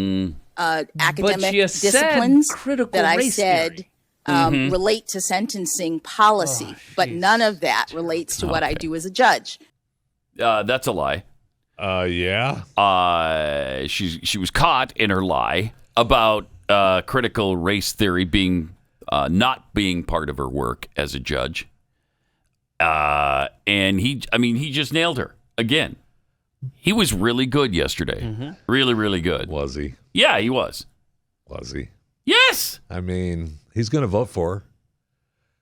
academic disciplines that I said relate to sentencing policy, but none of that relates to what I do as a judge. That's a lie. Yeah. She was caught in her lie about critical race theory being not being part of her work as a judge. And he just nailed her again. He was really good yesterday. Really, really good. Was he? Yeah, he was. Was he? Yes. I mean, he's going to vote for her.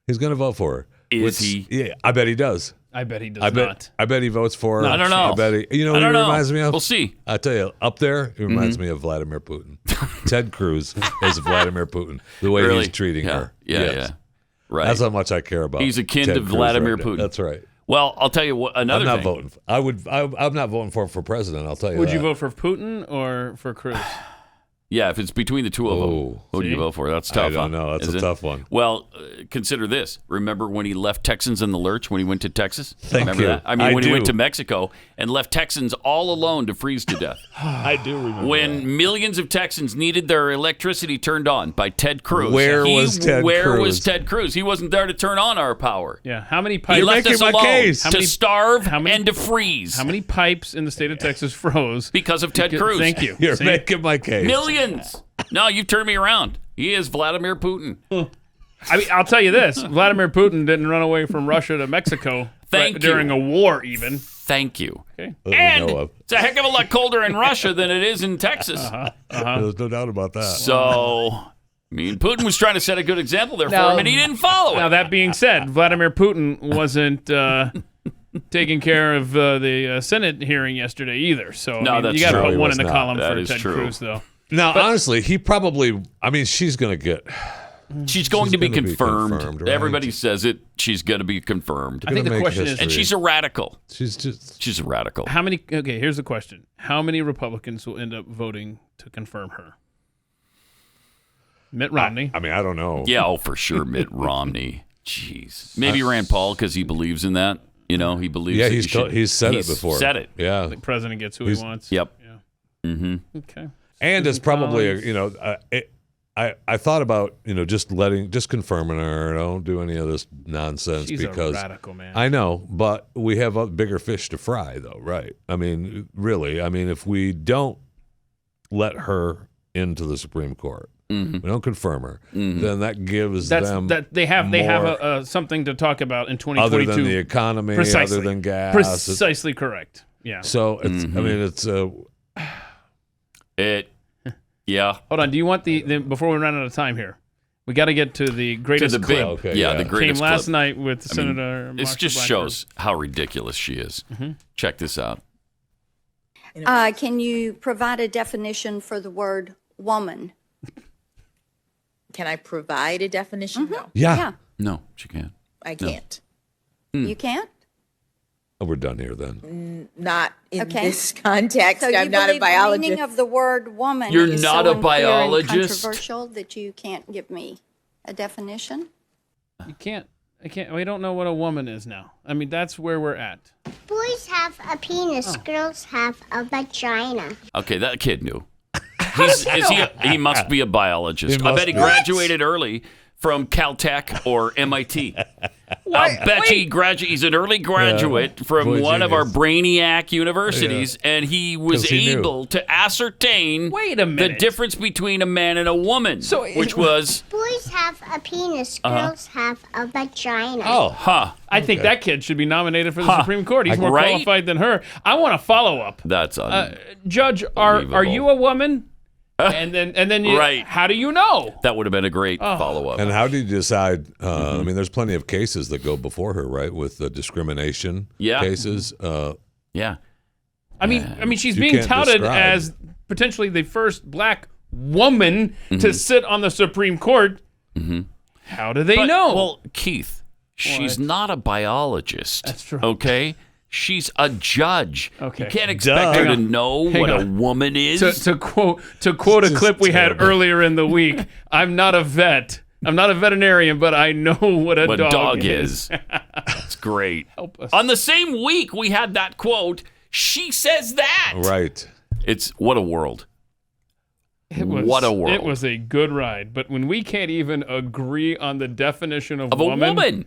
He's going to vote for her. Is he? Yeah, I bet he does. I bet he does not. I bet he votes for her. I don't know. I bet he. You know what he reminds me of? We'll see. I tell you, up there, he reminds me of Vladimir Putin. Ted Cruz is Vladimir Putin. The way he's treating her. Yeah. Right. That's how much I care about. He's akin Ted to Cruz Vladimir right Putin. That's right. Well, I'll tell you what. Another I'm not thing. voting. I'm not voting for him for president. I'll tell you. Would you vote for Putin or for Cruz? Yeah, if it's between the two of them, who do you vote for? That's tough. I don't know. That's a tough one. Well, consider this. Remember when he left Texans in the lurch when he went to Texas? Remember that? I mean, when he went to Mexico and left Texans all alone to freeze to death. I do remember when millions of Texans needed their electricity turned on by Ted Cruz. Where was Ted Cruz? He wasn't there to turn on our power. Yeah. How many pipes? He left us alone to starve and to freeze. How many pipes in the state of Texas froze because of Ted Cruz? Thank you. You're making my case. Millions. No, you turned me around. He is Vladimir Putin. I mean, I'll tell you this: Vladimir Putin didn't run away from Russia to Mexico during a war, even. Thank you. Okay. And it's a heck of a lot colder in Russia than it is in Texas. There's no doubt about that. So, I mean, Putin was trying to set a good example there for him, and he didn't follow it. Now, that being said, Vladimir Putin wasn't taking care of the Senate hearing yesterday either. So, no, you got to put one in the not. column That for is Ted true. Cruz, though. Now, honestly, he probably. I mean, she's going to get. She's going to be confirmed. Right? Everybody says it. She's going to be confirmed. I think the question is, and she's a radical. She's a radical. How many? Okay, here's the question: how many Republicans will end up voting to confirm her? Mitt Romney. I mean, I don't know. Yeah, for sure, Mitt Romney. Jeez, maybe Rand Paul because he believes in that. You know, he believes. Yeah, that he's said it before. Said it. Yeah, the president gets who he wants. Yep. Yeah. Mm-hmm. Okay. And it's probably I thought about just confirming her. Don't do any of this nonsense. She's because a radical, man. I know, but we have bigger fish to fry, though, right? I mean, really. I mean, if we don't let her into the Supreme Court, we don't confirm her, then that gives them that they have something to talk about in 2022. Other than the economy, precisely. Other than gas, precisely correct. Yeah. So it's. I mean, it's. Yeah. Hold on. Do you want the before we run out of time here? We got to get to the greatest clip. Okay, the greatest came last clip. night with Senator. This just shows how ridiculous she is. Check this out. Can you provide a definition for the word woman? Can I provide a definition? No. Yeah. No, she can't. I can't. You can't? Oh, we're done here then. Not in this context. So I'm you not a believe biologist. the meaning of the word woman You're is not so a unclear and biologist? controversial that you can't give me a definition? You can't. I can't. We don't know what a woman is now. I mean, that's where we're at. Boys have a penis. Girls have a vagina. Okay, that kid knew. He must be a biologist. I bet he What? graduated early from Caltech or MIT. I'll bet he's an early graduate from one of our brainiac universities, and he was able to ascertain the difference between a man and a woman, which was... Boys have a penis, girls have a vagina. I think that kid should be nominated for the Supreme Court. He's more qualified than her. I want a follow-up. That's Judge, are you a woman? And then you, how do you know? That would have been a great follow-up. And how do you decide? I mean, there's plenty of cases that go before her, right? With the discrimination cases. I mean, she's being touted as potentially the first black woman to sit on the Supreme Court. How do they know? Well, Keith, she's not a biologist. That's true. Okay. She's a judge. Okay. You can't expect her to know what a woman is. To quote a clip we had earlier in the week, I'm not a vet. I'm not a veterinarian, but I know what a dog is. That's great. Help us. On the same week we had that quote, she says that. Right. It's what a world. What a world. It was a good ride, but when we can't even agree on the definition of woman, a woman.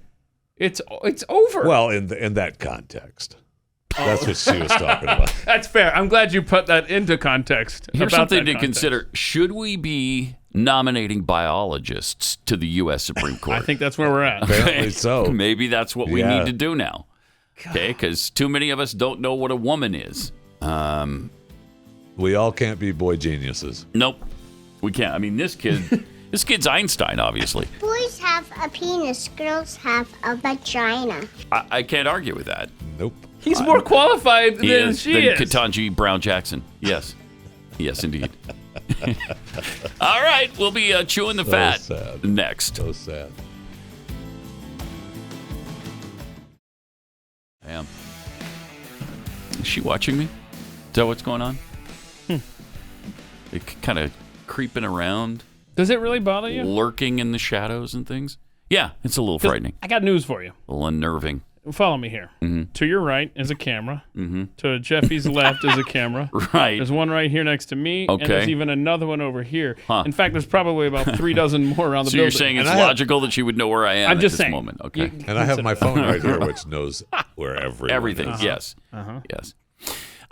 It's over. Well, in that context. That's what she was talking about. That's fair. I'm glad you put that into context. Here's something to consider. Should we be nominating biologists to the U.S. Supreme Court? I think that's where we're at. Apparently so. Maybe that's what we need to do now. Okay, because too many of us don't know what a woman is. We all can't be boy geniuses. Nope. We can't. I mean, this kid's Einstein, obviously. Boys have a penis, girls have a vagina. I can't argue with that. Nope. He's more qualified than she is. Ketanji Brown Jackson. Yes. Yes, indeed. All right. We'll be chewing the fat next. So sad. Damn. Is she watching me? Is that what's going on? Kind of creeping around. Does it really bother you? Lurking in the shadows and things? Yeah, it's a little frightening. I got news for you. A little unnerving. Follow me here. To your right is a camera. To Jeffy's left is a camera. Right. There's one right here next to me. Okay. And there's even another one over here. In fact, there's probably about 3 dozen more around the building. So you're saying it's logical that she would know where I am at this moment. Okay. And I have my phone right here, which knows where everything is. Yes. Yes.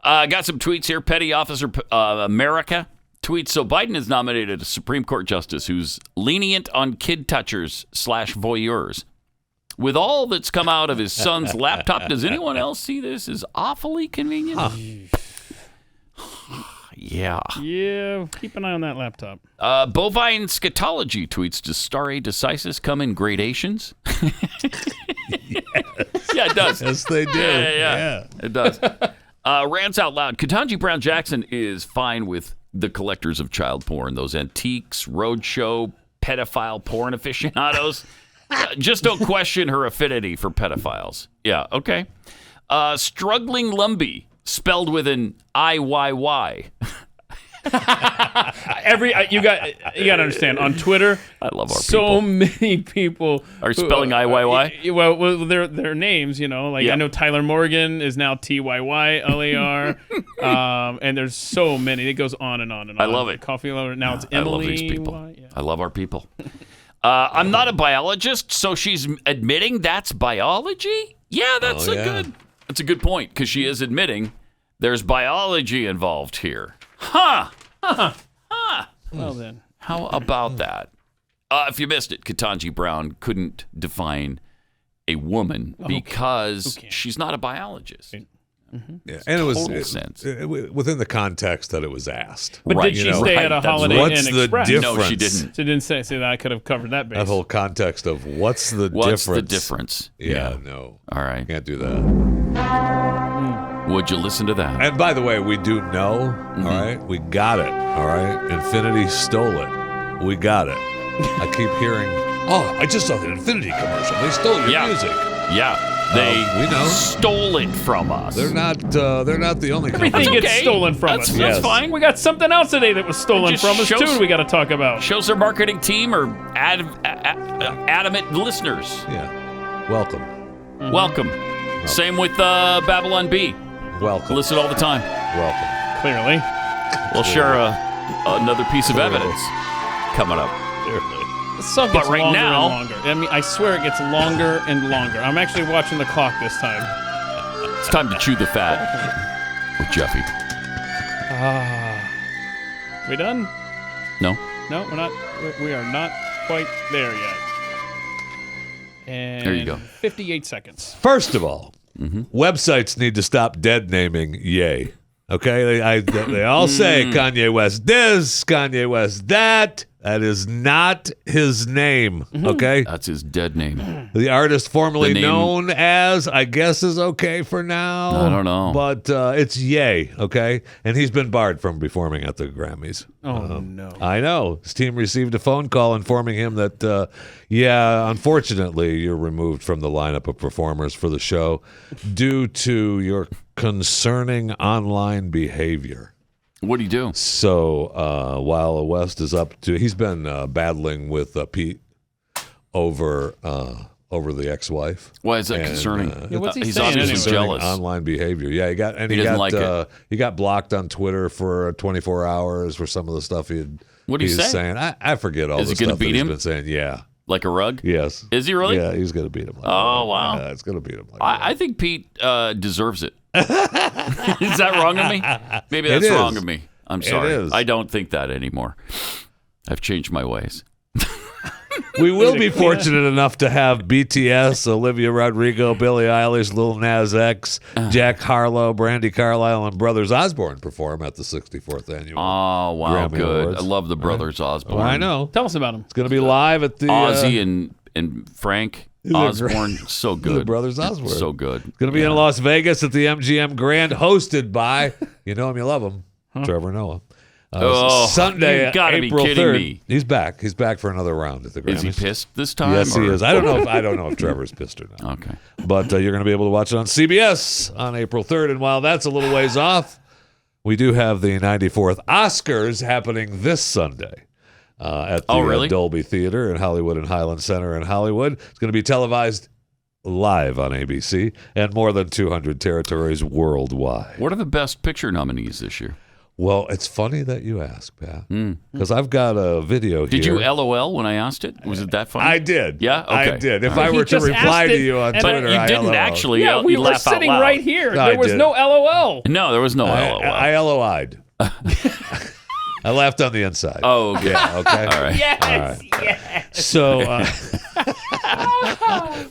Got some tweets here. Petty Officer America tweets, so Biden has nominated a Supreme Court justice who's lenient on kid touchers / voyeurs. With all that's come out of his son's laptop, does anyone else see this as awfully convenient? Yeah. Yeah, keep an eye on that laptop. Bovine Scatology tweets, does stare decisis come in gradations? Yeah, it does. Yes, they do. Yeah. It does. Rants out loud. Ketanji Brown Jackson is fine with the collectors of child porn, those antiques, roadshow, pedophile porn aficionados. Just don't question her affinity for pedophiles. Yeah, okay. Struggling Lumbee, spelled with an IYY. You got to understand, on Twitter, I love our so many people are spelling IYY. Well, their names, I know Tyler Morgan is now TYYLAR, and there's so many. It goes on and on and on. I love it. Coffee lover. Now it's Emily. I love these people. I love our people. I'm not a biologist, so she's admitting that's biology? Yeah, that's a good point, because she is admitting there's biology involved here. Well then. How about that? If you missed it, Ketanji Brown couldn't define a woman because she's not a biologist. Yeah, and it was sense. Within the context that it was asked. But did she stay at a Holiday Inn Express? What's the difference? No, she didn't. She didn't say that. I could have covered that base. That whole context of what's the difference? Yeah, no. All right. Can't do that. Would you listen to that? And by the way, we do know, all right? We got it, all right? Infinity stole it. We got it. I keep hearing, I just saw the Infinity commercial. They stole your music. Yeah. They we know. Stole it from us. They're not the only company. Everything gets stolen from us. That's fine. We got something else today that was stolen from us too. We got to talk about. Shows our marketing team are adamant listeners. Yeah. Welcome. Welcome. Same with Babylon Bee. Welcome. Listen all the time. Welcome. Clearly. We'll share another piece of evidence coming up. The song But gets right longer now- and longer. I mean, I swear it gets longer and longer. I'm actually watching the clock this time. It's time to chew the fat with Jeffy. We done? No? No, we're not. We are not quite there yet. And There you go. 58 seconds. First of all, websites need to stop dead naming Ye. Okay? They all say Kanye West this, Kanye West that. That is not his name, okay? That's his dead name. The artist formerly The name- known as, I guess, is okay for now. I don't know. But it's Ye, okay? And he's been barred from performing at the Grammys. Oh, no. I know. His team received a phone call informing him that, unfortunately, you're removed from the lineup of performers for the show due to your concerning online behavior. What do you do? So while West is up to, he's been battling with Pete over the ex-wife. Why is that concerning? What's he He's saying obviously anyway? jealous. Online behavior. Yeah, he got he got blocked on Twitter for 24 hours for some of the stuff What did he say? saying. I forget all Is the he gonna stuff that beat he's him? been saying. Yeah. Like a rug? Yes. Is he really? Yeah, he's going to beat him. Oh, wow. Yeah, it's going to beat him. I think Pete deserves it. Is that wrong of me? Maybe It that's is. wrong of me. I'm sorry. is. I don't think that anymore. I've changed my ways. We will be fortunate enough to have BTS, Olivia Rodrigo, Billie Eilish, Lil Nas X, Jack Harlow, Brandy Carlisle, and Brothers Osborne perform at the 64th annual. Oh, wow, Grammy good. Awards. I love the Brothers Osborne. Well, I know. Tell us about him. It's going to be live at the Ozzy and Frank Osborne. So the good. Brothers Osborne. So good. It's going to be in Las Vegas at the MGM Grand, hosted by, you know him, you love him, Trevor Noah. Sunday, you gotta April be kidding 3rd. me. He's back. He's back for another round at the Grammys. Is he pissed this time? Yes, he or- is. I don't know if Trevor's pissed or not. Okay. But you're going to be able to watch it on CBS on April 3rd. And while that's a little ways off, we do have the 94th Oscars happening this Sunday at the really? Dolby Theater in Hollywood and Highland Center in Hollywood. It's going to be televised live on ABC and more than 200 territories worldwide. What are the best picture nominees this year? Well, it's funny that you ask, Pat, because I've got a video Did here. you LOL when I asked it? Was it that funny? I did. Yeah? Okay. I did. If All right. I were to just reply asked to it, you on and- Twitter, But you I didn't LOL. actually. Yeah, we you were laugh out sitting loud. right here. No, There I was did. no LOL. No, there was no LOL. I LOI'd. I laughed on the inside. Oh, okay. Yeah, okay. All right. Yes, yes. So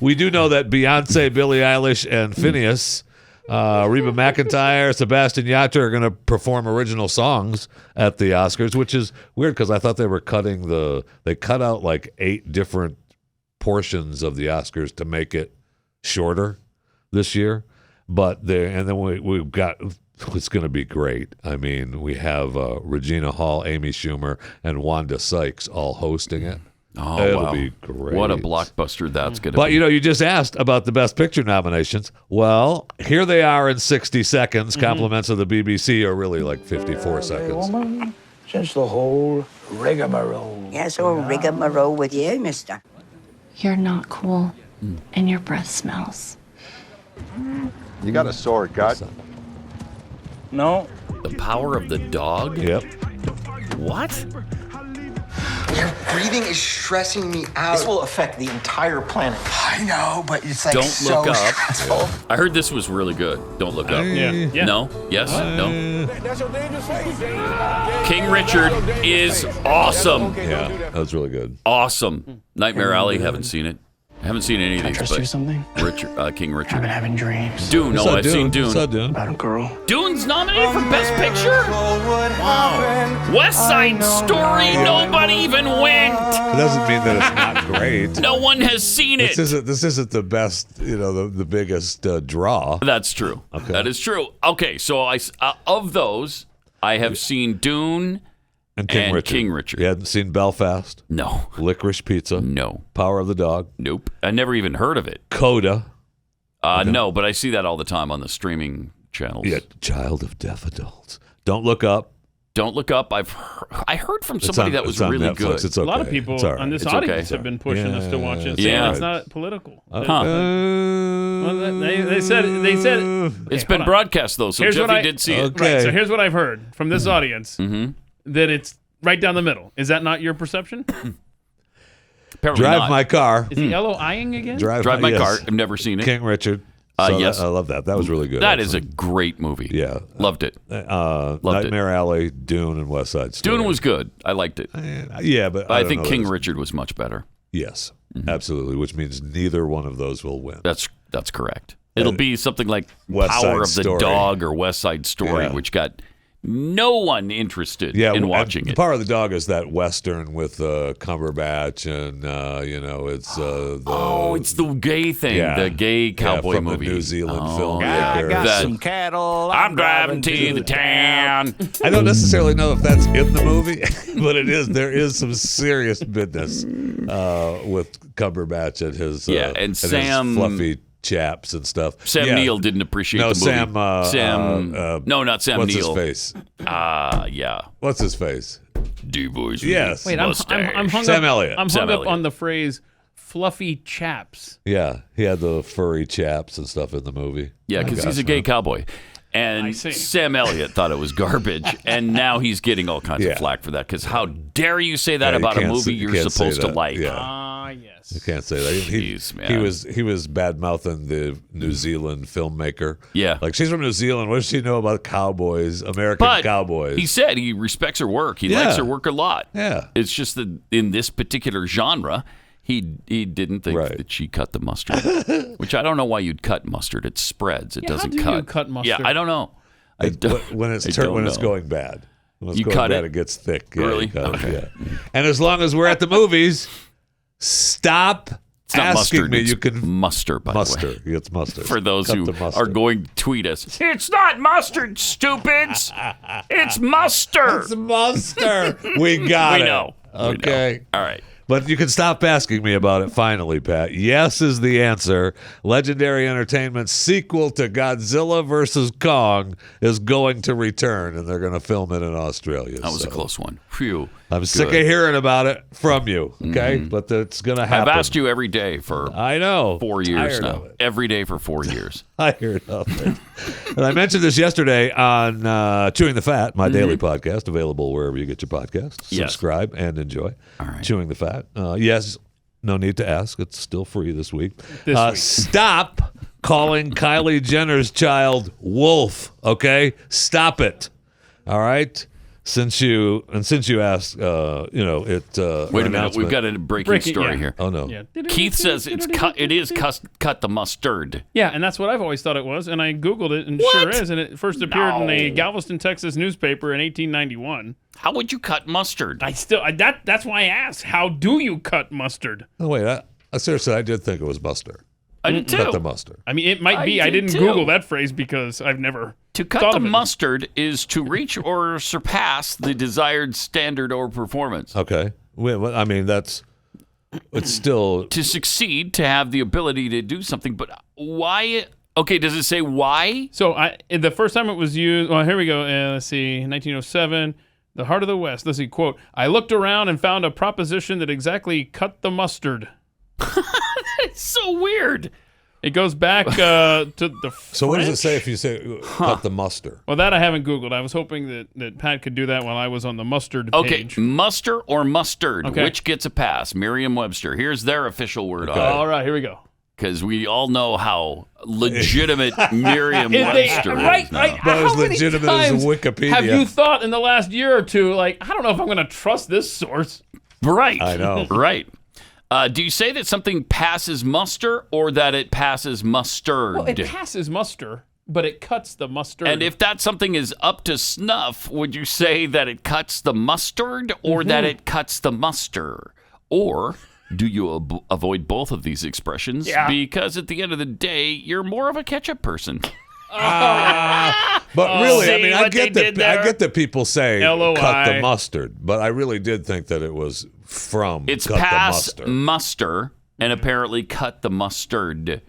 we do know that Beyonce, Billie Eilish, and Phineas, Reba McEntire, Sebastian Yatra are going to perform original songs at the Oscars, which is weird because I thought they were they cut out like 8 different portions of the Oscars to make it shorter this year. But then we've got, it's going to be great. I mean, we have Regina Hall, Amy Schumer, and Wanda Sykes all hosting it. Oh, It'll wow. be great. What a blockbuster that's going to be. But, you just asked about the Best Picture nominations. Well, here they are in 60 seconds. Compliments of the BBC are really like 54 seconds. Woman, since the whole rigmarole. Yes, all rigmarole with you, mister. You're not cool, and your breath smells. You got a sore gut? No. The power of the dog? Yep. What? Your breathing is stressing me out. This will affect the entire planet. I know, but it's like Don't so look up. stressful. I heard this was really good. Don't look up. Yeah. No? Yes? No? King Richard is awesome. Yeah, that was really good. Awesome. Nightmare Alley, haven't seen it. I haven't seen any of these. Trust you something? King Richard. I've been having dreams. Dune. No, I've seen Dune. About a girl. Dune's nominated for Best Picture? Wow. West Side Story, nobody even went. It doesn't mean that it's not great. No one has seen it. This isn't the best, the biggest draw. That's true. Okay. That is true. Okay, so of those, I have seen Dune and King Richard. You hadn't seen Belfast? No. Licorice Pizza? No. Power of the Dog? Nope. I never even heard of it. Coda? No, but I see that all the time on the streaming channels. Yeah, Child of Deaf Adults. Don't Look Up. Don't Look Up. I heard from somebody that was it's on really Netflix. good. It's okay. A lot of people It's all right. on this It's audience okay. have been pushing us to watch it. Yeah. Saying Yeah. it's not political. Huh. Well, they said It's okay, been hold on. broadcast, though, so Here's what Jeffy I- did see it. Okay. Right, so here's what I've heard from this audience Mm-hmm. that it's right down the middle. Is that not your perception? Apparently Drive not. My Car. Is he L-O-I-ing again? Drive My Car. I've never seen it. King Richard. Yes. I love that. That was really good. That is a great movie. Yeah. Loved it. Nightmare Alley, Dune, and West Side Story. Dune was good. I liked it. Yeah, but I think King Richard was much better. Yes, absolutely. Which means neither one of those will win. That's correct. It'll be something like West Power Side of the Story. Dog or West Side Story, Yeah. which got no one interested in watching it. Power of the Dog is that Western with Cumberbatch, and it's it's the gay thing, the gay cowboy from movie. the New Zealand I filmmaker. got That- some cattle. I'm driving to the town. I don't necessarily know if that's in the movie, but it is. There is some serious business with Cumberbatch and his and his Sam fluffy chaps and stuff. Sam Neill didn't appreciate no, the movie. Sam. No, not Sam what's Neill. His face? Yeah. What's his face? D-Boys. Yes. Wait, I'm hung Sam up. Elliott. I'm Sam hung up Elliott. on the phrase "fluffy chaps." Yeah, he had the furry chaps and stuff in the movie. Yeah, because he's a gay cowboy. And Sam Elliott thought it was garbage, and now he's getting all kinds of flack for that. Because how dare you say that Yeah, you about a can't movie say- you you're can't say supposed to that. like? Yeah. Yes. You can't say that. Jeez, man. He was bad mouthing the New Zealand filmmaker. Yeah. Like, she's from New Zealand. What does she know about cowboys, American But cowboys? he said he respects her work. He Yeah. likes her work a lot. Yeah. It's just that in this particular genre, he didn't think that she cut the mustard. Which I don't know why you'd cut mustard. It spreads. It Yeah, how doesn't do cut. you cut mustard? Yeah, I don't know. when it's I don't when it's know. going bad. When it's You going cut bad, it? it gets thick. Yeah, Really? you cut it, Okay. yeah. And as long as we're at the movies, stop It's not asking mustard. me. It's You can muster, by muster. the way. It's mustard. For those Cut who the mustard. are going to tweet us, it's not mustard, stupids. It's mustard. It's mustard. We got We it. know. Okay. All right. But you can stop asking me about it finally, Pat. Yes is the answer. Legendary Entertainment's sequel to Godzilla vs. Kong is going to return, and they're going to film it in Australia. That was a close one. Phew. I'm sick of hearing about it from you, okay? But it's going to happen. I've asked you every day for I know 4 years Tired now. of it. Every day for 4 years. Tired of it. And I mentioned this yesterday on Chewing the Fat, my daily podcast, available wherever you get your podcasts. Yes. Subscribe and enjoy. All right. Chewing the Fat. Yes, no need to ask. It's still free this week. This week. Stop calling Kylie Jenner's child Wolf, okay? Stop it. All right? Since you asked, Wait a minute. We've got a breaking story here. Oh, no. Yeah. Keith says it is cut the mustard. Yeah, and that's what I've always thought it was, and I Googled it, and What? sure is, and it first appeared in a No. Galveston, Texas newspaper in 1891. How would you cut mustard? That's why I asked, how do you cut mustard? Oh, wait. I seriously, I did think it was mustard. I did Cut too. the mustard. I mean, it might be. I did didn't too. Google that phrase because I've never To cut thought the of it. mustard is to reach or surpass the desired standard or performance. Okay. Well, I mean, it's still. To succeed, to have the ability to do something, but why? Okay, does it say why? So the first time it was used, well, here we go. Let's see, 1907, the heart of the West. Let's see, quote, I looked around and found a proposition that exactly cut the mustard. It's so weird. It goes back to the So what does it French? say if you say cut the muster? Well, that I haven't Googled. I was hoping that Pat could do that while I was on the mustard Okay, page. muster or mustard, Okay. which gets a pass? Merriam-Webster. Here's their official word on All it. right, here we go. Because we all know how legitimate Merriam-Webster Right, is now. right. About as How many legitimate as times Wikipedia. have you thought in the last year or two, like, I don't know if I'm going to trust this source? Right. I know. Right. Do you say that something passes muster or that it passes mustard? Well, it passes muster, but it cuts the mustard. And if that something is up to snuff, would you say that it cuts the mustard or that it cuts the muster? Or do you avoid both of these expressions? Yeah. Because at the end of the day, you're more of a ketchup person. But really, See I mean, what they did there? I get that people say LOI. cut the mustard, but I really did think that it was from It's cut pass the mustard. muster and apparently cut the mustard.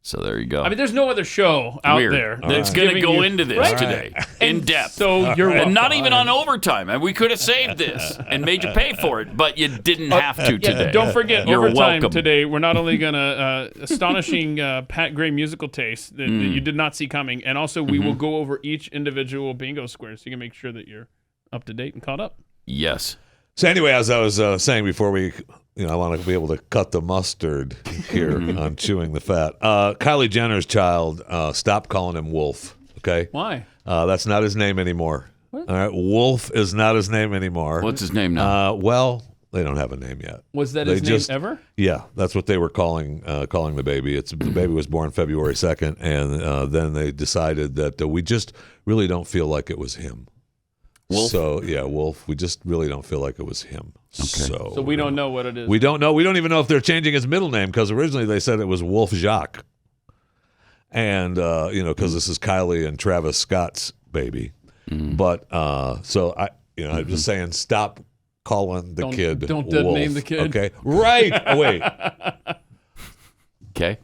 So there you go. I mean, there's no other show out Weird. there That's going to giving go you- into this Right? today in depth. So you're and not welcome. even on overtime. And we could have saved this and made you pay for it, but you didn't have to today. Yeah, don't forget, You're overtime welcome. today, we're not only going to astonishing Pat Gray musical taste that you did not see coming, and also we will go over each individual bingo square so you can make sure that you're up to date and caught up. Yes. So anyway, as I was saying before we I want to be able to cut the mustard here on chewing the fat. Kylie Jenner's child, stop calling him Wolf. Okay. Why? That's not his name anymore. What? All right. Wolf is not his name anymore. What's his name now? Well, they don't have a name yet. Was that They his name ever? Yeah, that's what they were calling the baby. The baby was born February 2nd, and then they decided that we just really don't feel like it was him. Wolf? So, yeah, Wolf. We just really don't feel like it was him. Okay. So we don't know what it is. We don't know. We don't even know if they're changing his middle name because originally they said it was Wolf Jacques. And, because this is Kylie and Travis Scott's baby. But, so I'm just saying stop calling the kid Don't dead Wolf. name the kid. Okay. Right. Oh, wait. Okay.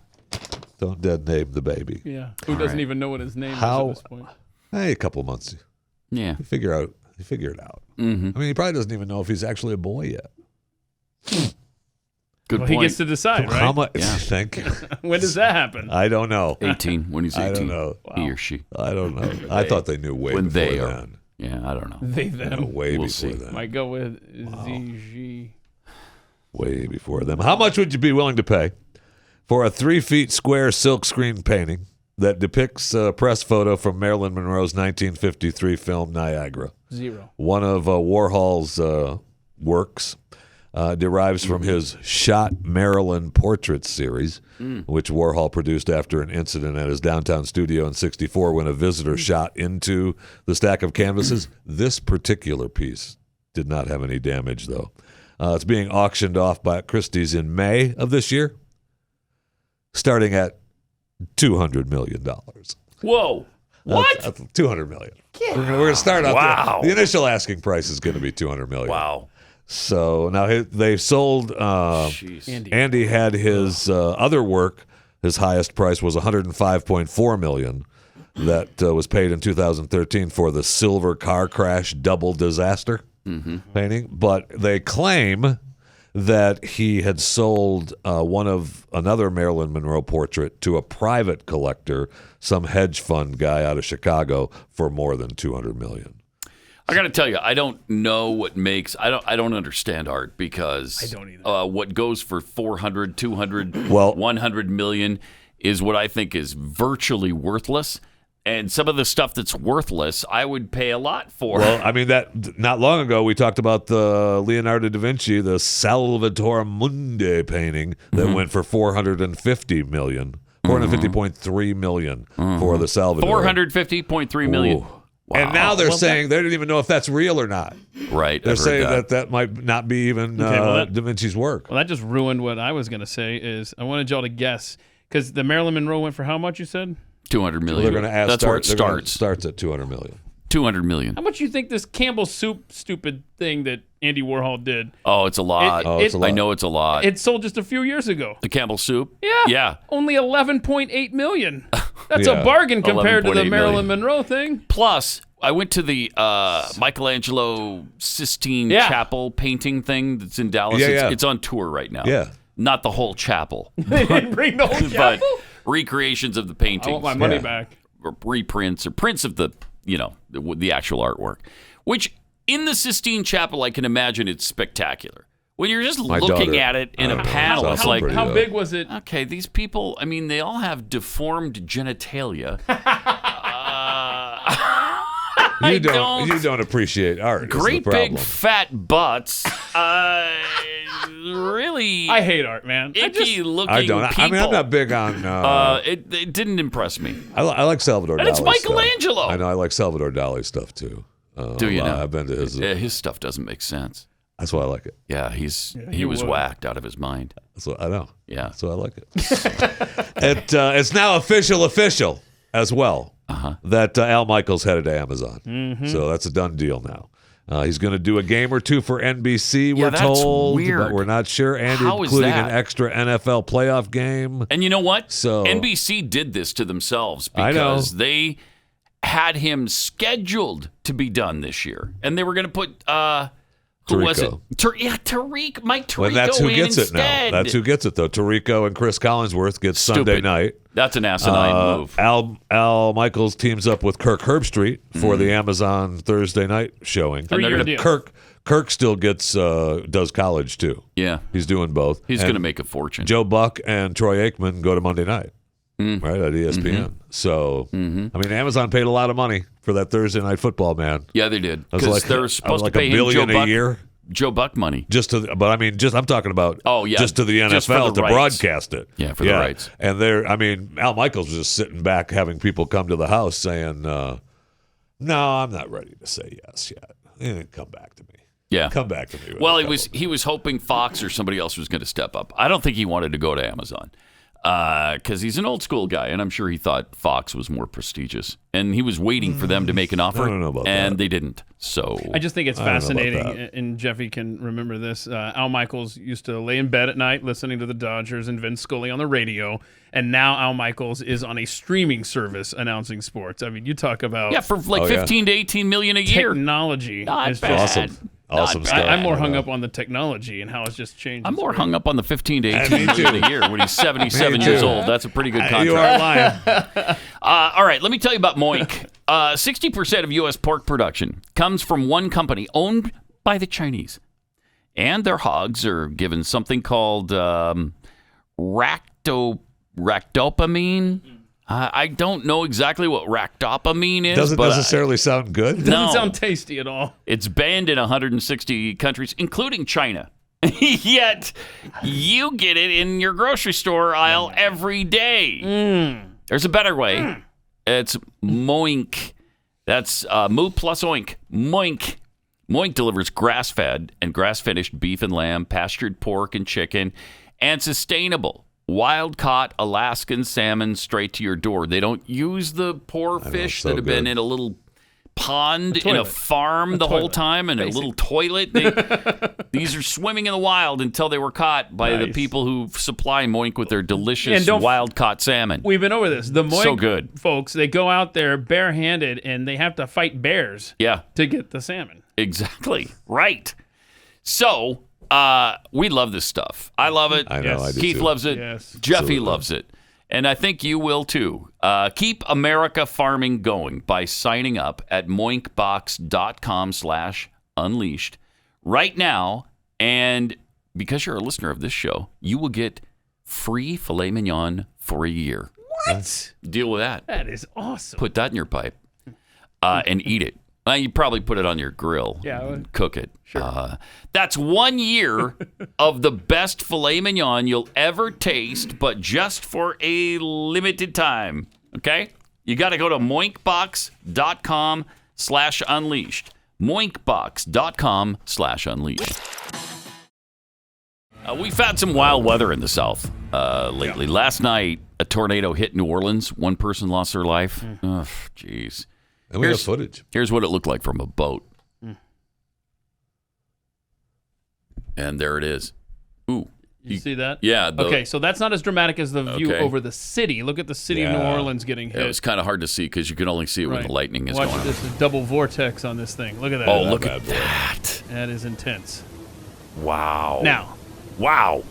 Don't dead name the baby. Yeah. Who doesn't even know what his name is How? at this point? Hey, a couple months. Yeah. You figure it out. Mm-hmm. I mean, he probably doesn't even know if he's actually a boy yet. Good Well, point. he gets to decide, right? How much? Yeah. Thank you. When does that happen? I don't know. 18. When he's 18. I don't know. He or she. I don't know. I thought they knew way When before they are. then. Yeah, I don't know. They them. Way We'll before see. then. Might go with ZG. Way before them. How much would you be willing to pay for a 3 feet square silkscreen painting that depicts a press photo from Marilyn Monroe's 1953 film Niagara? 0. One of Warhol's works derives from his Shot Marilyn Portraits series, which Warhol produced after an incident at his downtown studio in '64 when a visitor shot into the stack of canvases. This particular piece did not have any damage, though. It's being auctioned off by Christie's in May of this year, starting at $200 million. Whoa. What? That's $200 million. We're going to start out Wow. there. The initial asking price is going to be $200 million. Wow. So now they've sold. Andy had his other work. His highest price was $105.4 million. That was paid in 2013 for the silver car crash double disaster painting. But they claim that he had sold another Marilyn Monroe portrait to a private collector, some hedge fund guy out of Chicago, for more than $200 million. I got to tell you, I don't know what makes. I don't understand art because I don't either. What goes for 400, 200, Well- 100 million is what I think is virtually worthless. And some of the stuff that's worthless, I would pay a lot for. Well, I mean, that not long ago we talked about the Leonardo da Vinci, the Salvator Mundi painting that went for $450 million, $450.3 million for the Salvador. $450.3 million. Ooh. And now they're saying they don't even know if that's real or not. Right. They're I've heard saying that might not be even Da Vinci's work. Well, that just ruined what I was going to say. Is I wanted y'all to guess because the Marilyn Monroe went for how much? You said 200 million. They're going to ask. That's where it starts. Starts at 200 million. 200 million. How much you think this Campbell's soup stupid thing that Andy Warhol did? Oh, it's a lot. It's a lot. I know it's a lot. It sold just a few years ago. The Campbell soup? Yeah. Yeah. Only 11.8 million. That's Yeah. a bargain compared to the 11.8 Marilyn million. Monroe thing. Plus, I went to the Michelangelo Sistine Chapel painting thing that's in Dallas. Yeah, It's on tour right now. Yeah. Not the whole chapel. They didn't bring the whole But chapel. recreations of the paintings. I want my money back. Or reprints or prints of the actual artwork. Which, in the Sistine Chapel, I can imagine it's spectacular. When you're just My looking daughter, at it in a panel, saw it's some like, pretty, How big was it? okay, these people, I mean, they all have deformed genitalia. You don't appreciate art. is the Great big problem. fat butts. Really I hate art, man. icky looking I don't. people. I mean, I'm not big on. It didn't impress me. I like Salvador Dali. And it's stuff. Michelangelo. I know. I like Salvador Dali stuff too. Do you know? I've been to his. His stuff doesn't make sense. That's why I like it. Yeah, he was whacked out of his mind. That's what I know. Yeah. That's why I like it. It's now official as well that Al Michaels headed to Amazon. So that's a done deal now. He's going to do a game or two for NBC, we're that's told, weird. but we're not sure, and How is including that? an extra NFL playoff game. And you know what? So- NBC did this to themselves I know. because they had him scheduled to be done this year, and they were going to put who was it? Tirico. Mike Tirico Well, that's who in gets instead. it now. That's who gets it, though. Tirico and Chris Collinsworth get Sunday Stupid. night. That's an asinine move. Al Michaels teams up with Kirk Herbstreit for the Amazon Thursday night showing. Three-year And deal. Kirk Kirk still does college too. Yeah. He's doing both. He's going to make a fortune. Joe Buck and Troy Aikman go to Monday night, right, at ESPN. So, I mean, Amazon paid a lot of money for that Thursday Night Football, man. Yeah, they did. It was Because they're supposed to pay $1 billion him Joe a year. Joe Buck money. I'm talking about just to the NFL to broadcast it. Yeah, for the rights. And Al Michaels was just sitting back having people come to the house saying, no, I'm not ready to say yes yet. And come back to me. Yeah. Come back to me. Well, he was hoping Fox or somebody else was going to step up. I don't think he wanted to go to Amazon because he's an old school guy, and I'm sure he thought Fox was more prestigious. And he was waiting for them to make an offer, I don't know about and that. they didn't. So I just think it's I don't know about fascinating, that. and Jeffy can remember this. Al Michaels used to lay in bed at night listening to the Dodgers and Vince Scully on the radio, and now Al Michaels is on a streaming service announcing sports. I mean, you talk about for like 15 to 18 million a year. Technology Not is bad. just Awesome stuff. I'm more hung up on the technology and how it's just changed. I'm more hung up on the 15 to Me 18 million too. a year when he's 77 Me years too. old. That's a pretty good contract. You are lying. All right, let me tell you about Moink. 60% of U.S. pork production comes from one company owned by the Chinese. And their hogs are given something called ractopamine. I don't know exactly what ractopamine is. Doesn't but necessarily sound good. Doesn't sound tasty at all. It's banned in 160 countries, including China. Yet you get it in your grocery store aisle every day. There's a better way. It's Moink. That's Moo plus Oink. Moink. Moink delivers grass-fed and grass-finished beef and lamb, pastured pork and chicken, and sustainable wild-caught Alaskan salmon straight to your door. They don't use the poor fish so that have been good. in a little pond in a toilet. farm the whole toilet. time in a little toilet. These are swimming in the wild until they were caught by the Nice. people who supply Moink with their delicious And don't- wild-caught salmon. We've been over this. The Moink So good. folks, they go out there barehanded and they have to fight bears Yeah. to get the salmon. Exactly. Right. So, we love this stuff. I love it. I know, I do Keith too. loves it. Yes. Jeffy Absolutely. loves it. And I think you will too. Keep America farming going by signing up at moinkbox.com/unleashed right now. And because you're a listener of this show, you will get free filet mignon for a year. What? Deal with that. That is awesome. Put that in your pipe and eat it. You probably put it on your grill. Yeah, I would. and cook it. Sure. That's 1 year of the best filet mignon you'll ever taste, but just for a limited time. Okay? You got to go to moinkbox.com/unleashed. moinkbox.com/unleashed. We've had some wild weather in the South lately. Yeah. Last night, a tornado hit New Orleans. One person lost their life. Oh, jeez. And we have footage. Here's what it looked like from a boat. And there it is. Ooh. You see that? Yeah. Okay, so that's not as dramatic as the view Okay. over the city. Look at the city of New Orleans getting hit. It was kind of hard to see because you can only see it when Right. the lightning is Watch going on. this double vortex on this thing. Look at that. Oh, look at that. That is intense. Wow. Now. Wow.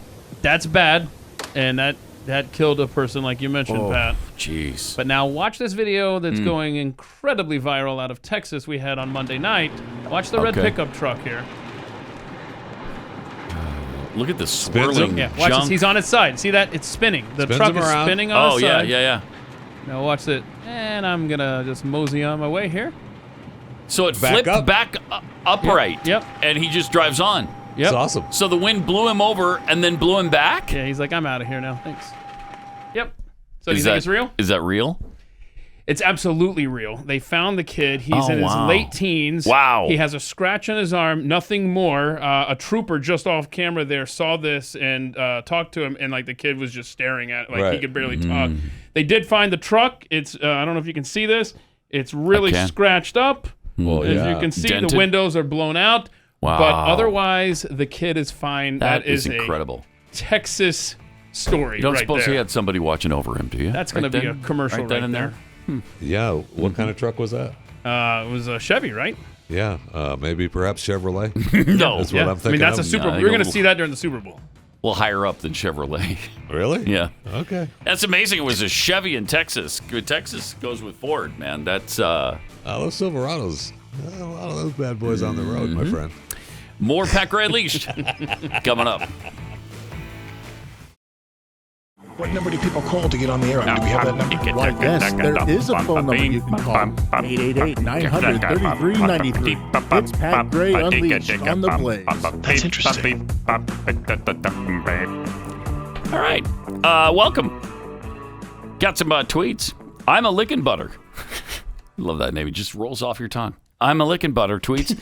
That's bad, and that killed a person like you mentioned, Oh, Pat. Jeez. But now watch this video that's going incredibly viral out of Texas we had on Monday night. Watch the red Okay. pickup truck here. Look at the Spins swirling him? Yeah, watch junk. this. He's on its side. See that? It's spinning. The Spins truck him is around. spinning on Oh, its yeah, side. yeah. Now watch it. And I'm going to just mosey on my way here. So it Back flipped up. back upright. Yep. And he just drives on. Yep. It's awesome. So the wind blew him over and then blew him back? Yeah, he's like, I'm out of here now. Thanks. Yep. So do you think it's real? Is that real? It's absolutely real. They found the kid. He's Oh, in his wow. late teens. Wow. He has a scratch on his arm, nothing more. A trooper just off camera there saw this and talked to him, and like the kid was just staring at it, like he Right. could barely talk. They did find the truck. It's I don't know if you can see this. It's really can. scratched up. Well, As yeah. you can see, Dented. the windows are blown out. Wow. But otherwise, the kid is fine. That is a incredible. Texas story You don't right suppose there. he had somebody watching over him, do you? That's gonna be a commercial right then right and there. Yeah. What kind of truck was that? It was a Chevy, right? Yeah. Maybe perhaps Chevrolet. No. That's what I'm thinking. I mean, that's a of. Super. No, You're going to no. see that during the Super Bowl. Well, higher up than Chevrolet. Really? Yeah. Okay. That's amazing. It was a Chevy in Texas. Texas goes with Ford, man. That's Those Silverados. A lot of those bad boys on the road, my friend. More Pecker Unleashed coming up. What number do people call to get on the air? Do we have that number? Why, yes, there is a phone number you can call. 888-900-3393. It's Pat Gray Unleashed on the Blaze. That's interesting. All right. Welcome. Got some tweets. I'm a lickin' butter. Love that name. It just rolls off your tongue. I'm a lickin' butter tweets.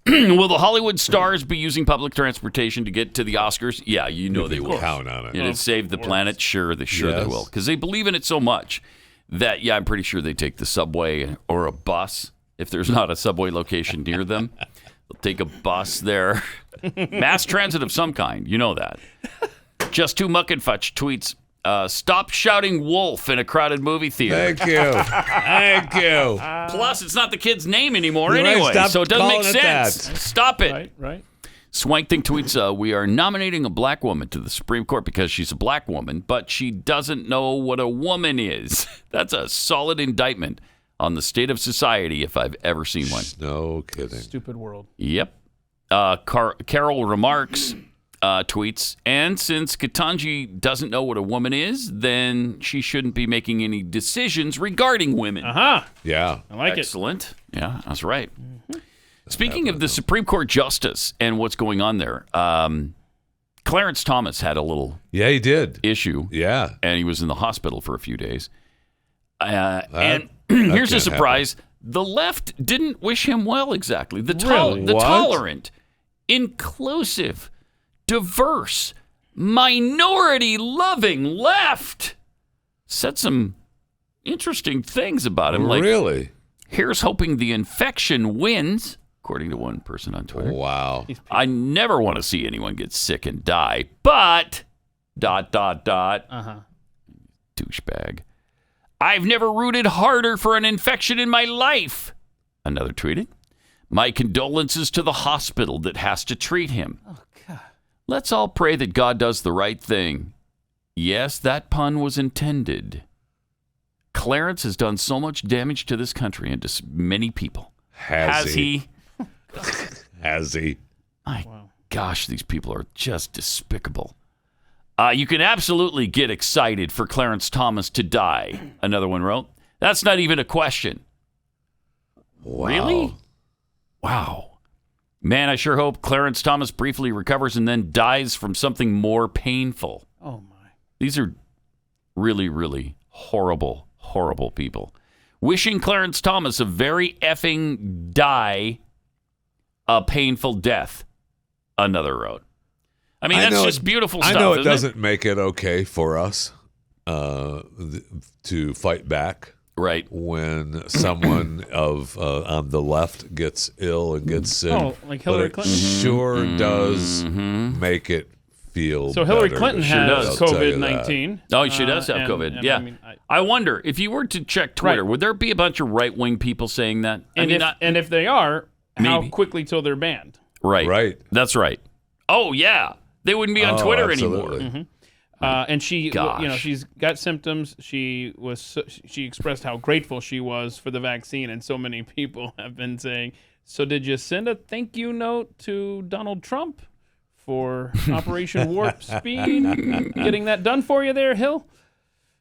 Will the Hollywood stars be using public transportation to get to the Oscars? Yeah, you know they will. Count on it. It'll save the planet. Sure, they will. Because they believe in it so much that, I'm pretty sure they take the subway or a bus. If there's not a subway location near them, they'll take a bus there. Mass transit of some kind. You know that. Just Too Muckinfutch tweets, stop shouting wolf in a crowded movie theater. Thank you. Thank you. Plus, it's not the kid's name anymore You're anyway, right, so it doesn't make calling it sense. that. Stop it. Right. Swank Thing tweets, we are nominating a black woman to the Supreme Court because she's a black woman, but she doesn't know what a woman is. That's a solid indictment on the state of society if I've ever seen one. No kidding. Stupid world. Yep. Carol Remarks tweets, and since Ketanji doesn't know what a woman is, then she shouldn't be making any decisions regarding women. Yeah. I like Excellent. Yeah, that's right. Speaking of the Supreme Court justice and what's going on there, Clarence Thomas had a little he did issue. Yeah. And he was in the hospital for a few days. And here's a surprise. The left didn't wish him well exactly. The tolerant, inclusive, diverse, minority-loving left said some interesting things about him. Really? Here's hoping the infection wins, according to one person on Twitter. Wow. I never want to see anyone get sick and die, but ... douchebag. I've never rooted harder for an infection in my life. Another tweeted. My condolences to the hospital that has to treat him. Oh, God. Let's all pray that God does the right thing. Yes, that pun was intended. Clarence has done so much damage to this country and to many people. Has he? Has he? My gosh, these people are just despicable. You can absolutely get excited for Clarence Thomas to die, another one wrote. That's not even a question. Wow. Really? Wow. Man, I sure hope Clarence Thomas briefly recovers and then dies from something more painful. Oh, my. These are really, really horrible, horrible people. Wishing Clarence Thomas a very effing a painful death, another wrote. I mean, that's just beautiful stuff. I know it isn't doesn't make it okay for us to fight back. Right. When someone on the left gets ill and gets sick. Oh, like Hillary Clinton? Sure does make it feel So Hillary better. Clinton has COVID-19. Oh, she does have COVID. and yeah. I mean, I wonder, if you were to check Twitter, would there be a bunch of right-wing people saying that? And if they are, how quickly till they're banned? Right. That's right. Oh, yeah. They wouldn't be on Twitter anymore. And she, she's got symptoms. She expressed how grateful she was for the vaccine, and so many people have been saying, "So did you send a thank you note to Donald Trump for Operation Warp Speed, getting that done for you there, Hill?"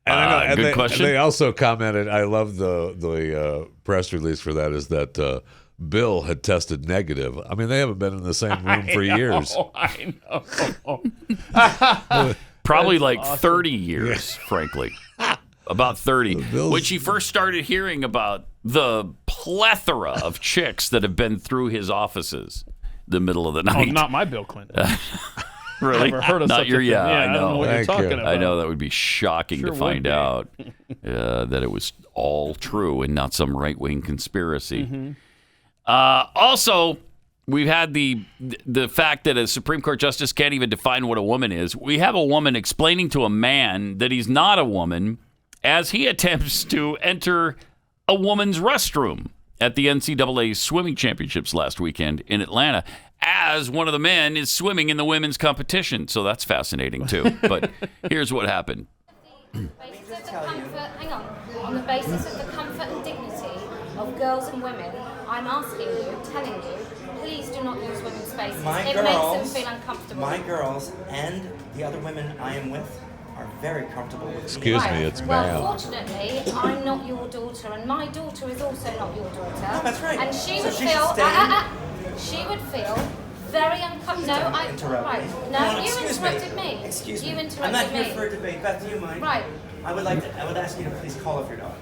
And good question. They also commented. I love the press release for that. Is that Bill had tested negative. I mean, they haven't been in the same room for years. I know. Probably like 30 years, frankly. About 30. When she first started hearing about the plethora of chicks that have been through his offices the middle of the night. Oh, not my Bill Clinton. Really? Never heard of Not such your, a thing. yeah, I I know. don't know what you're talking about. I know that would be shocking Sure to find would be. out that it was all true and not some right-wing conspiracy. Also, we've had the fact that a Supreme Court justice can't even define what a woman is. We have a woman explaining to a man that he's not a woman as he attempts to enter a woman's restroom at the NCAA swimming championships last weekend in Atlanta as one of the men is swimming in the women's competition. So that's fascinating, too. But here's what happened. On the basis of the comfort and dignity of girls and women, I'm asking you, telling you, please do not use women's spaces. My It girls, makes them feel uncomfortable. My girls and the other women I am with are very comfortable with Excuse me, it's Well, ma'am. fortunately, I'm not your daughter, and my daughter is also not your daughter. No, that's right. And she So would she feel. should stay. She would feel very uncomfortable. No, I. Interrupt Right. me. No, Come on, you excuse interrupted me. Excuse You me. interrupted I'm not me. here for a debate. Beth, do you mind? Right. I would ask you to please call off your daughter.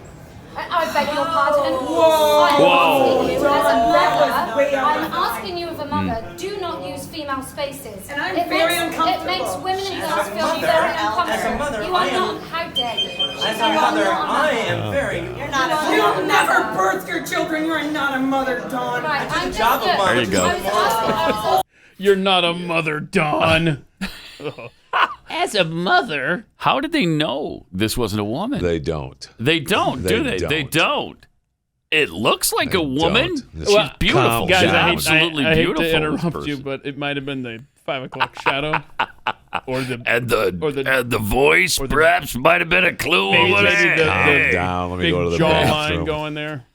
I beg your pardon. Whoa. I'm asking you as a That was way mother. out I'm of line. asking you as a mother. Do not use female spaces. And I'm it very makes, uncomfortable. It makes women and As girls a feel mother- very uncomfortable. as a mother, you are I am- not. How dare you? As You a are mother, not a I mother. am very. You're not a mother. You never birthed your children. You are not a mother, Dawn. Right. I'm just job of look, mom. There you go. I was asking. You're not a mother, Dawn. As a mother. How did they know this wasn't a woman? They don't. They don't, do they? They don't. It looks like a woman. don't. She's beautiful. Guys, She's I hate, absolutely I hate beautiful. to this interrupt person. you, but it might have been the 5 o'clock shadow, or the And the voice or the- perhaps might have been a clue maybe, over maybe there. Calm down. Let me big go to the jawline bathroom. going there.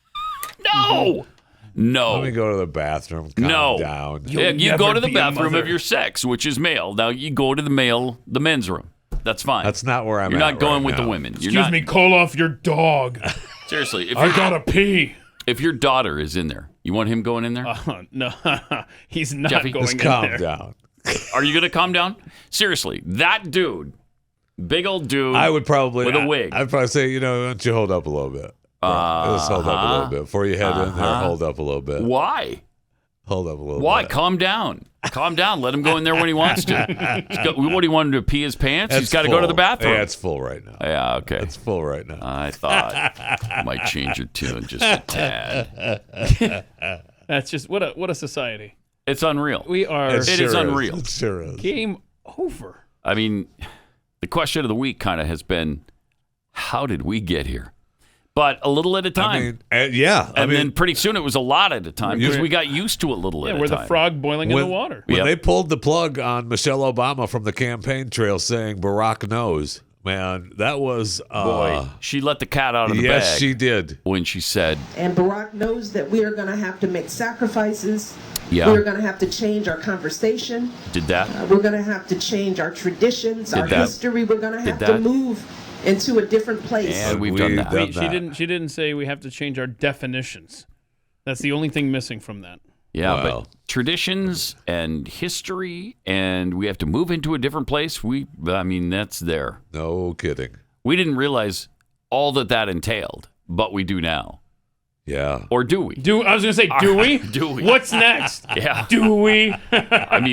No. No. Let me go to the bathroom. Calm No. down. Yeah, you never go to the be a bathroom mother. of your sex, which is male. Now you go to the men's room. That's fine. That's not where I'm You're at not going right with now. the women. You're Excuse not, me, call off your dog. seriously. If I you're- gotta pee. If your daughter is in there, you want him going in there? No, he's not Jeffy, going Just in calm there. down. Are you going to calm down? Seriously, that dude, big old dude. I would probably with a wig. I'd probably say, why don't you hold up a little bit? Let's hold up a little bit before you head in there. Hold up a little bit. Why? Hold up a little Why? bit. Calm down. Calm down. Let him go in there when he wants to. What do you want him to pee his pants? He's It's got to go to the full. bathroom. Yeah, it's full right now. Yeah, okay. It's full right now. I thought I might change your tune just a tad. That's just what a society. It's unreal. We are. It is unreal. It sure is. Game over. I mean, the question of the week kind of has been, how did we get here? But a little at a time. And then pretty soon it was a lot at a time because we got used to a little at a we're time. the frog boiling in the water. When they pulled the plug on Michelle Obama from the campaign trail saying Barack knows, man, that was... Boy, she let the cat out of the bag. Yes, she did. When she said... And Barack knows that we are going to have to make sacrifices. Yeah. We're going to have to change our conversation. Did that? We're going to have to change our traditions, Did our that? history. We're going to have Did to that? move into a different place. And we've done that. She didn't say we have to change our definitions. That's the only thing missing from that. Yeah, Wow. but traditions and history, and we have to move into a different place. That's there. No kidding. We didn't realize all that entailed, but we do now. Yeah. Or do we? I was going to say, do we? Do we? What's next? Yeah. Do we?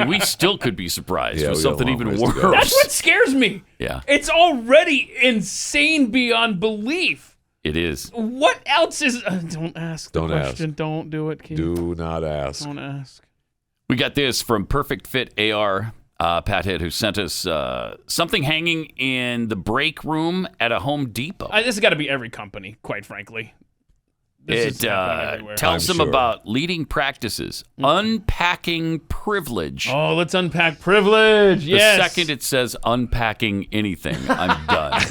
We still could be surprised Yeah, with we got a something long even ways to worse. go. That's what scares me. Yeah, It's already insane beyond belief. it is. What else is... don't ask the Don't question. Don't do it, Keith. Do not ask. Don't ask. We got this from Perfect Fit AR, Pathead, who sent us something hanging in the break room at a Home Depot. This has got to be every company, quite frankly. This is happening everywhere. tells I'm them sure. about leading practices, unpacking privilege. Oh, let's unpack privilege. The Yes. second it says unpacking anything, I'm done.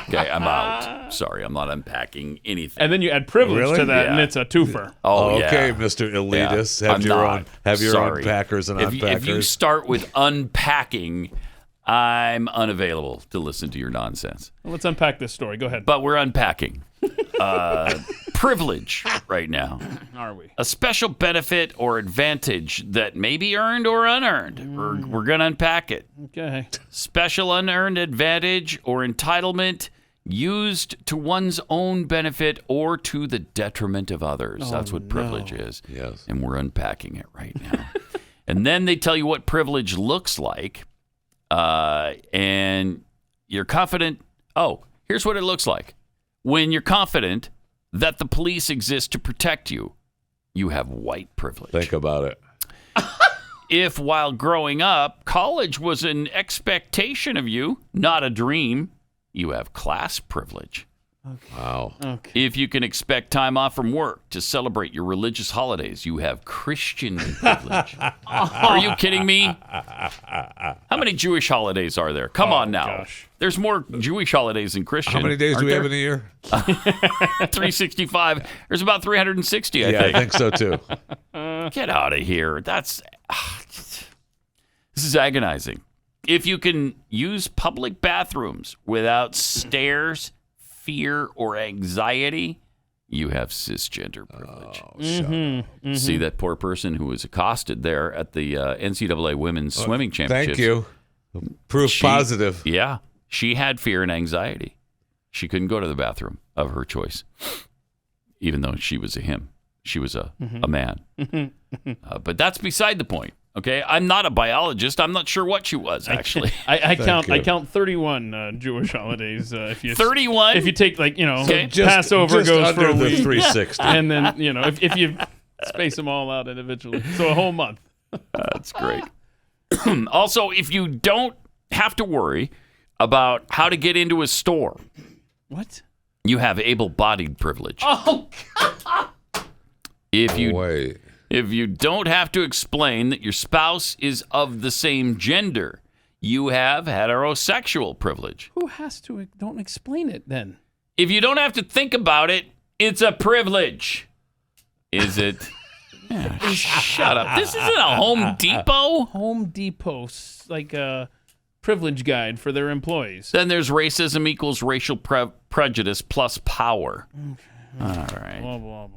Okay, I'm out. Sorry, I'm not unpacking anything. And then you add privilege Really? to that, and Yeah. it's a twofer. Oh, okay, yeah. Mr. Elitist. Yeah, Have I'm your not. own. Have your Sorry. own packers and If unpackers. you start with unpacking, I'm unavailable to listen to your nonsense. Well, let's unpack this story. Go ahead. But we're unpacking. Privilege right now. Are we? A special benefit or advantage that may be earned or unearned. We're going to unpack it. Okay. Special unearned advantage or entitlement used to one's own benefit or to the detriment of others. That's what privilege is. Yes. And we're unpacking it right now. And then they tell you what privilege looks like. And you're confident. Oh, here's what it looks like. When you're confident that the police exist to protect you, you have white privilege. Think about it. If while growing up, college was an expectation of you, not a dream, you have class privilege. Wow. Okay. If you can expect time off from work to celebrate your religious holidays, you have Christian privilege. Are you kidding me? How many Jewish holidays are there? Come on now. Gosh. There's more Jewish holidays than Christian. How many days do we have in a year? 365. There's about 360, I Yeah, think. I think so too. Get out of here. This is agonizing. If you can use public bathrooms without stares, fear, or anxiety, you have cisgender privilege. See that poor person who was accosted there at the NCAA Women's Swimming Championships? Thank you. Proof positive. Yeah. She had fear and anxiety. She couldn't go to the bathroom of her choice, even though she was a him. She was a man. But that's beside the point. Okay, I'm not a biologist. I'm not sure what she was actually. I count 31 Jewish holidays. If you 31, if you take Okay. Passover just goes for a under the week, 360. and then if you space them all out individually, so a whole month. That's great. Also, if you don't have to worry about how to get into a store, What? you have able-bodied privilege. Oh God! If you don't have to explain that your spouse is of the same gender, you have heterosexual privilege. Who has to? Don't explain it then. If you don't have to think about it, it's a privilege. Is it? Yeah, shut up. This isn't a Home Depot. Home Depot's like a privilege guide for their employees. Then there's racism equals racial prejudice plus power. Okay. All right. Blah, blah, blah.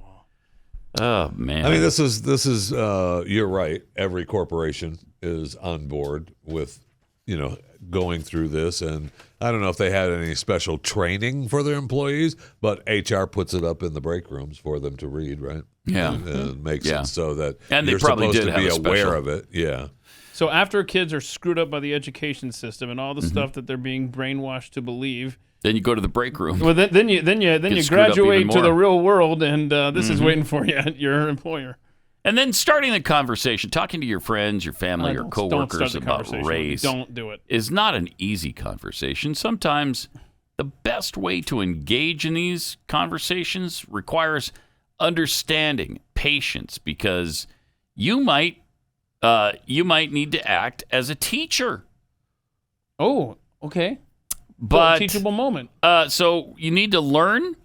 Oh man! I mean, this is. You're right. Every corporation is on board with, going through this, and I don't know if they had any special training for their employees, but HR puts it up in the break rooms for them to read, right? Yeah, and makes it so that and they you're probably supposed did to be have a aware special- of it. Yeah. So after kids are screwed up by the education system and all the stuff that they're being brainwashed to believe. Then you go to the break room. Well, then you graduate to the real world, and this is waiting for you at your employer. And then starting the conversation, talking to your friends, your family, or coworkers about race, Don't do it. is not an easy conversation. Sometimes the best way to engage in these conversations requires understanding, patience, because you might need to act as a teacher. Oh, okay. But teachable moment. So you need to learn,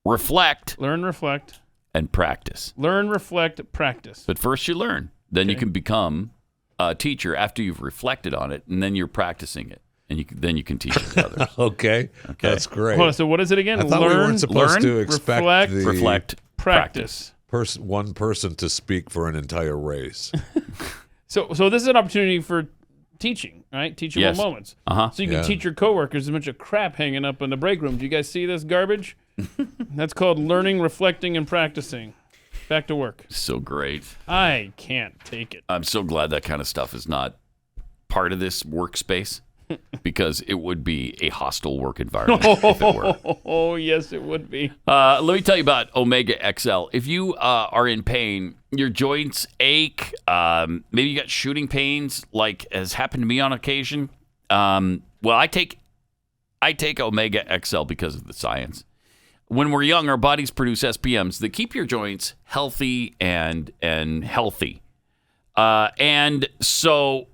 reflect, and practice. Learn, reflect, practice. But first you learn. Then you can become a teacher after you've reflected on it, and then you're practicing it, and then you can teach it to others. Okay, that's great. Hold on, so what is it again? I thought we weren't supposed to expect reflect, practice. One person to speak for an entire race. So this is an opportunity for teaching, right? Teachable moments. So you can teach your coworkers a bunch of crap hanging up in the break room. Do you guys see this garbage? That's called learning, reflecting, and practicing. Back to work. So great. I can't take it. I'm so glad that kind of stuff is not part of this workspace, because it would be a hostile work environment if it were. Oh, yes, it would be. Let me tell you about Omega XL. If you are in pain, your joints ache, maybe you got shooting pains, like has happened to me on occasion. Well, I take Omega XL because of the science. When we're young, our bodies produce SPMs that keep your joints healthy and healthy. And so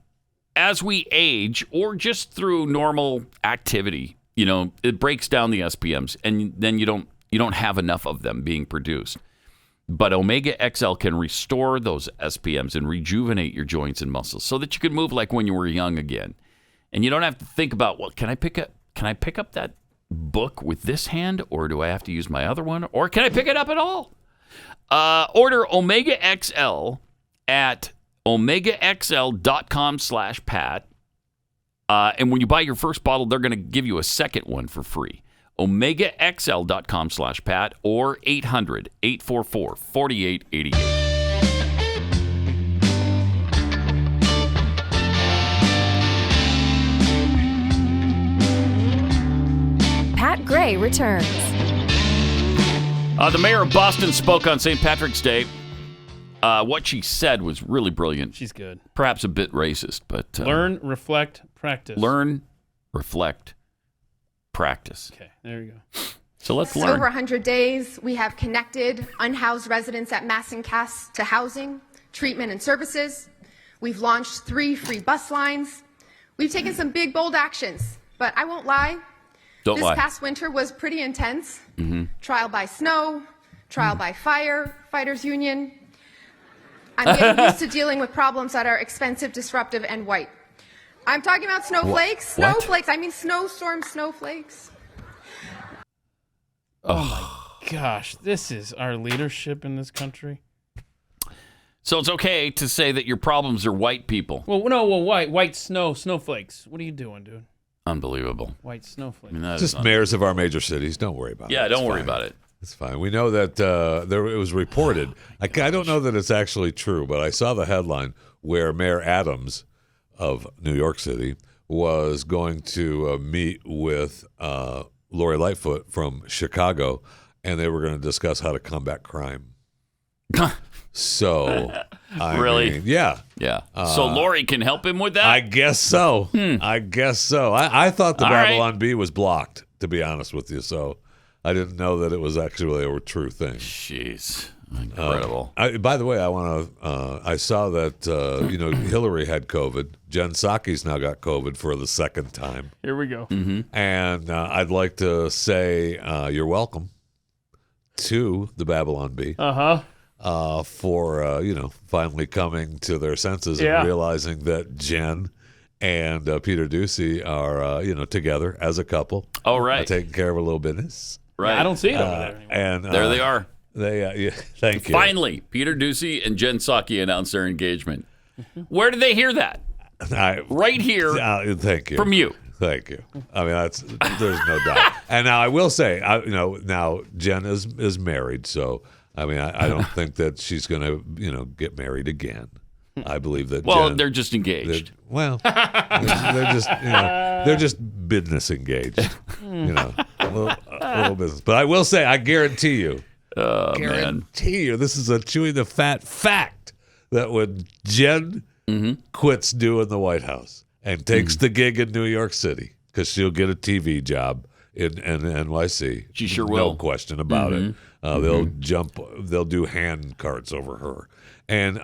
as we age, or just through normal activity, it breaks down the SPMs, and then you don't have enough of them being produced. But Omega XL can restore those SPMs and rejuvenate your joints and muscles so that you can move like when you were young again. And you don't have to think about, well, can I pick up that book with this hand, or do I have to use my other one, or can I pick it up at all? Order Omega XL at omegaxl.com/Pat. And when you buy your first bottle, they're going to give you a second one for free. omegaxl.com/Pat or 800-844-4888. Pat Gray returns. The mayor of Boston spoke on St. Patrick's Day. What she said was really brilliant. She's good. Perhaps a bit racist, but... learn, reflect, practice. Learn, reflect, practice. Okay, there you go. So let's Over learn. 100 days, we have connected unhoused residents at Mass and Cass to housing, treatment, and services. We've launched 3 free bus lines. We've taken some big, bold actions, but I won't lie. Don't this lie. past winter was pretty intense. Mm-hmm. Trial by snow, trial by fire, fighters union. I'm getting used to dealing with problems that are expensive, disruptive, and white. I'm talking about snowflakes. What? Snowflakes. I mean snowstorm snowflakes. Oh my gosh, this is our leadership in this country. So it's okay to say that your problems are white people. Well, no, white snowflakes. What are you doing, dude? Unbelievable. White snowflakes. I mean, that Just is mayors of our major cities. Don't worry about it. Yeah, don't It's worry fine. about it. It's fine. We know that it was reported. I don't know that it's actually true, but I saw the headline where Mayor Adams of New York City was going to meet with Lori Lightfoot from Chicago, and they were going to discuss how to combat crime. So, Really? mean, yeah. Yeah. So Lori can help him with that? I guess so. I guess so. I thought the All right. Babylon Bee was blocked, to be honest with you. So I didn't know that it was actually a true thing. Jeez. Incredible. By the way, I saw that, Hillary had COVID. Jen Psaki's now got COVID for the second time. Here we go. Mm-hmm. And I'd like to say you're welcome to the Babylon Bee. Uh-huh. For finally coming to their senses Yeah. and realizing that Jen and Peter Ducey are together as a couple. Oh, right. Taking care of a little business. Right. Yeah, I don't see it over there anymore. And There they are. Thank you. Finally, Peter Ducey and Jen Psaki announced their engagement. Where did they hear that? Right here. Thank you. From you. Thank you. I mean, there's no doubt. And now I will say, now Jen is married, so I mean, I don't think that she's going to, get married again. I believe that. Well, Jen, they're just engaged. They're just business engaged. A little business. But I will say, I guarantee you, this is a chewing the fat fact that when Jen quits doing the White House and takes the gig in New York City, because she'll get a TV job in NYC. She sure no will. question about it. They'll do hand carts over her. And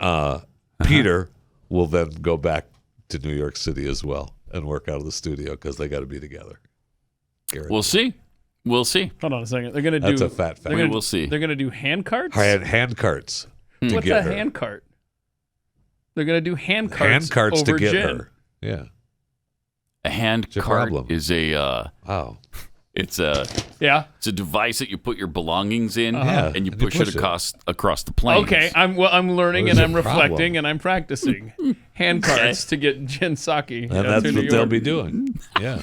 Peter will then go back to New York City as well and work out of the studio because they got to be together. Guaranteed. We'll see. Hold on a second. They're going to do. That's a fat fact. We'll see. They're going to do hand carts? Hand carts. To What's get a her. hand cart? They're going to do hand carts. Hand carts over to get Jen. her. Yeah. A hand your cart problem? is a wow. It's a device that you put your belongings in and you push it across the plains. Okay, I'm learning What is and I'm your problem? reflecting and I'm practicing hand carts to get Jen Psaki. And that's to New what they'll York. be doing. Yeah.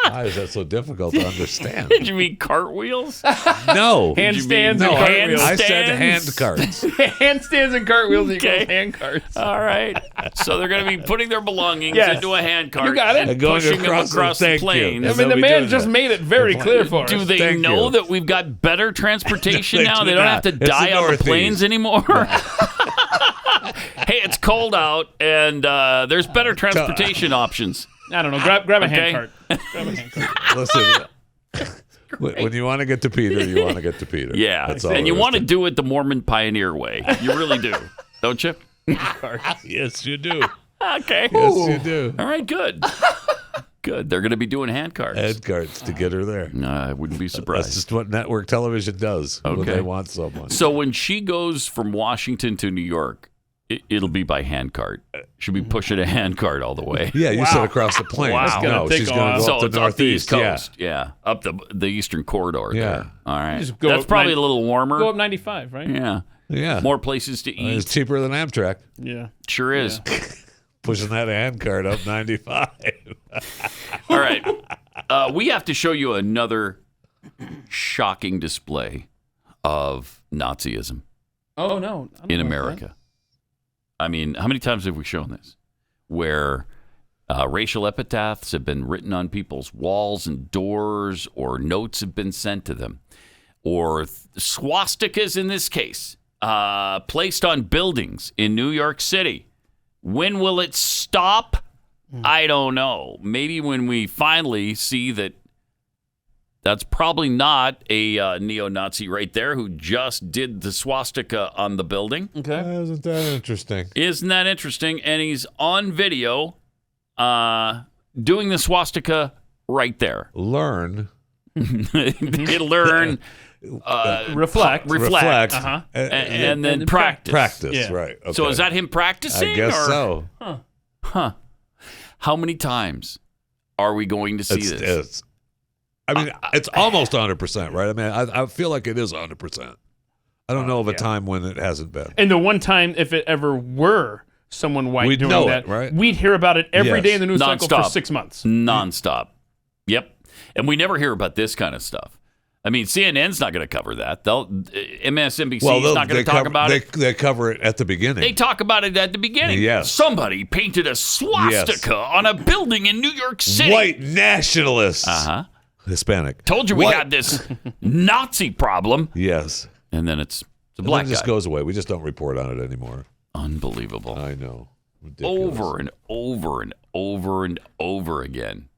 Why is that so difficult to understand? Did you mean cartwheels? No. Handstands and no, cartwheels. I said hand carts. Handstands and cartwheels equals hand carts. All right. So they're going to be putting their belongings Yes. into a hand cart You got it. and Going pushing them across across the- the thank you. plains. I Yes, mean, the they'll be man doing just that. made it very clear for us. Do they Thank know you. that we've got better transportation They now? do They don't not. have to It's die the on the Northeast. plains anymore? Hey, it's cold out, and there's better transportation options. I don't know. Grab a Okay. hand cart. Grab a hand cart. Listen, when you want to get to Peter, you want to get to Peter. Yeah, That's all and you there is want to do it the Mormon pioneer way. You really do, don't you? Yes, you do. Okay. Yes, you do. All right, good. Good. They're going to be doing hand carts. Hand carts to get her there. I wouldn't be surprised. That's just what network television does when Okay. they want someone. So when she goes from Washington to New York, it'll be by hand cart. She'll be pushing a hand cart all the way. Yeah, you said across the plains. Wow. It's gonna No, take she's a going while. to go So up the it's up the East northeast. Coast. Yeah. Up the Eastern Corridor Yeah. there. All right. Just go That's up probably 90 a little warmer. Go up 95, right? Yeah. Yeah. More places to eat. It's cheaper than Amtrak. Yeah. Sure is. Pushing that hand cart up 95. All right. We have to show you another shocking display of Nazism Oh, no. I don't in know America. I mean, how many times have we shown this? Where racial epitaphs have been written on people's walls and doors, or notes have been sent to them, or swastikas in this case, placed on buildings in New York City. When will it stop? I don't know. Maybe when we finally see that That's probably not a neo-Nazi right there who just did the swastika on the building. Okay. Isn't that interesting? Isn't that interesting? And he's on video doing the swastika right there. Learn. Learn. Reflect. Uh-huh. And then practice. Practice, Yeah. right. Okay. So is that him practicing? I guess or? so. Huh. How many times are we going to see this? It's almost 100%, right? I mean, I feel like it is 100%. I don't know of a time when it hasn't been. And the one time, if it ever were someone white We'd doing know that, it, right? we'd hear about it every day in the news cycle for 6 months. Nonstop. Yep. And we never hear about this kind of stuff. I mean, CNN's not going to cover that. MSNBC's not going to talk about it. They cover it at the beginning. They talk about it at the beginning. Yes. Somebody painted a swastika on a building in New York City. White nationalists. Uh-huh. Hispanic. Told you we had this Nazi problem. Yes. And then it's a And black then it just guy. goes away. We just don't report on it anymore. Unbelievable. I know. Ridiculous. Over and over and over and over again.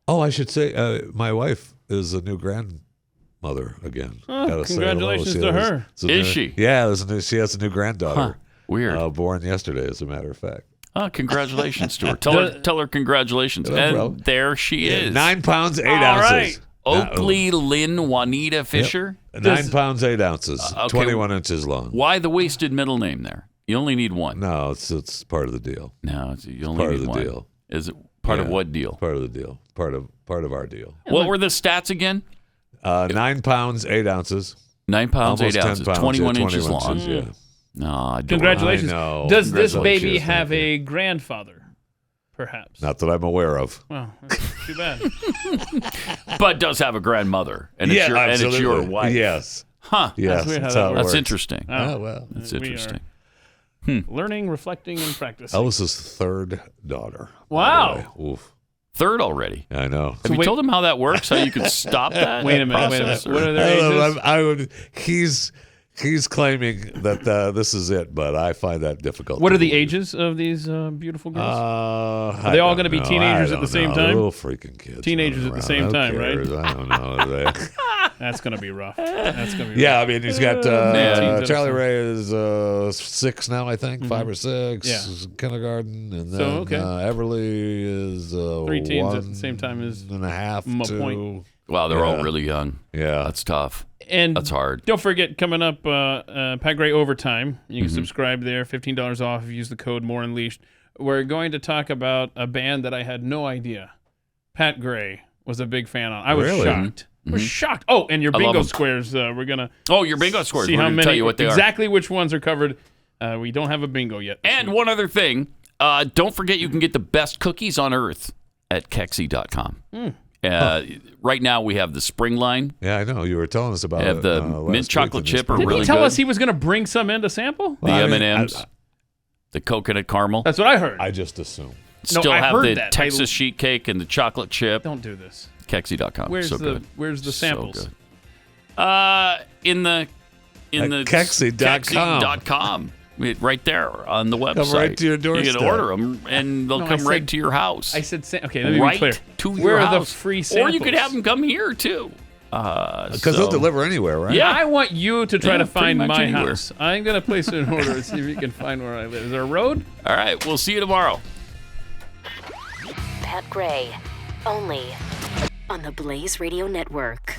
Oh, I should say, my wife is a new grandmother again. Oh, Gotta say congratulations hello. to her. Is she? Yeah, she has a new granddaughter. Huh. Weird. Born yesterday, as a matter of fact. Oh, congratulations to her. Tell her congratulations. No and problem. there she is. 9 pounds, 8 All ounces. right. Oakley Lynn Juanita Fisher. Yep. 9 pounds, 8 ounces. Okay. 21 inches long. Why the wasted middle name there? You only need one. No, it's part of the deal. No, you only part need of the one. deal. Is it part of what deal? Part of the deal. Part of our deal. What were the stats again? 9 pounds, 8 ounces. 9 pounds, Almost 8 10 ounces, pounds, 21 yeah, inches 21 long. inches, yeah. No, I don't. Congratulations. I know. Does this baby Congratulations, have thank a grandfather? Perhaps. Not that I'm aware of. Well, that's too bad. But does have a grandmother, and it's your absolutely. your wife. Yes. Huh. Yes. That's weird how That's that how it works. works. Interesting. Oh, well. That's we interesting. are learning, reflecting, and practicing. Elvis's third daughter. Wow. by the way. Oof. Third already. I know. Have you told him how that works? How you could stop that? Wait a minute. process, or- What are their ages? I would. He's claiming that this is it, but I find that difficult. What to are the believe. ages of these beautiful girls? Are they all going to be teenagers at the same time? Little freaking kids. Teenagers at the same time, right? I don't know. That's going to be rough. That's going to be Yeah, rough. I mean, he's got Yeah. Charlie Ray is 6 now, I think, 5 or 6. Yeah. Kindergarten, and then So, okay. Everly is 3 teens 1 at the same time as and a half. my 2. point. Wow, they're all really young. Yeah, that's tough. And that's hard. Don't forget, coming up, Pat Gray Overtime. You can subscribe there, $15 off if you use the code More Unleashed. We're going to talk about a band that I had no idea Pat Gray was a big fan on. I was Really? shocked. I was shocked. Oh, and your I love bingo them. squares. We're gonna. Oh, your bingo squares. See We're how gonna many. tell you what they exactly which ones are covered. We don't have a bingo yet. And one other thing, don't forget you can get the best cookies on earth at Kexi.com. Right now we have the spring line. Yeah, I know. You were telling us about They have it. the last mint week chocolate in chip this are Didn't really he tell good. us he was going to bring some in to sample? The M&Ms, the coconut caramel. That's what I heard. I just assumed. Still I have heard the that. Texas sheet cake and the chocolate chip. Don't do this. Kexi.com. Where's so the good. Where's the samples? So good. In the Kexi.com. Right there on the website. right to your You doorstep. can order them, and they'll No, I come right said- to your house. I said, okay, let me right be clear. to Where your are house. the free Or samples? you could have them come here, too. Because they'll deliver anywhere, right? Yeah. I want you to try Yeah, to pretty find much my anywhere. house. I'm going to place an order and see if you can find where I live. Is there a road? All right, we'll see you tomorrow. Pat Gray, only on the Blaze Radio Network.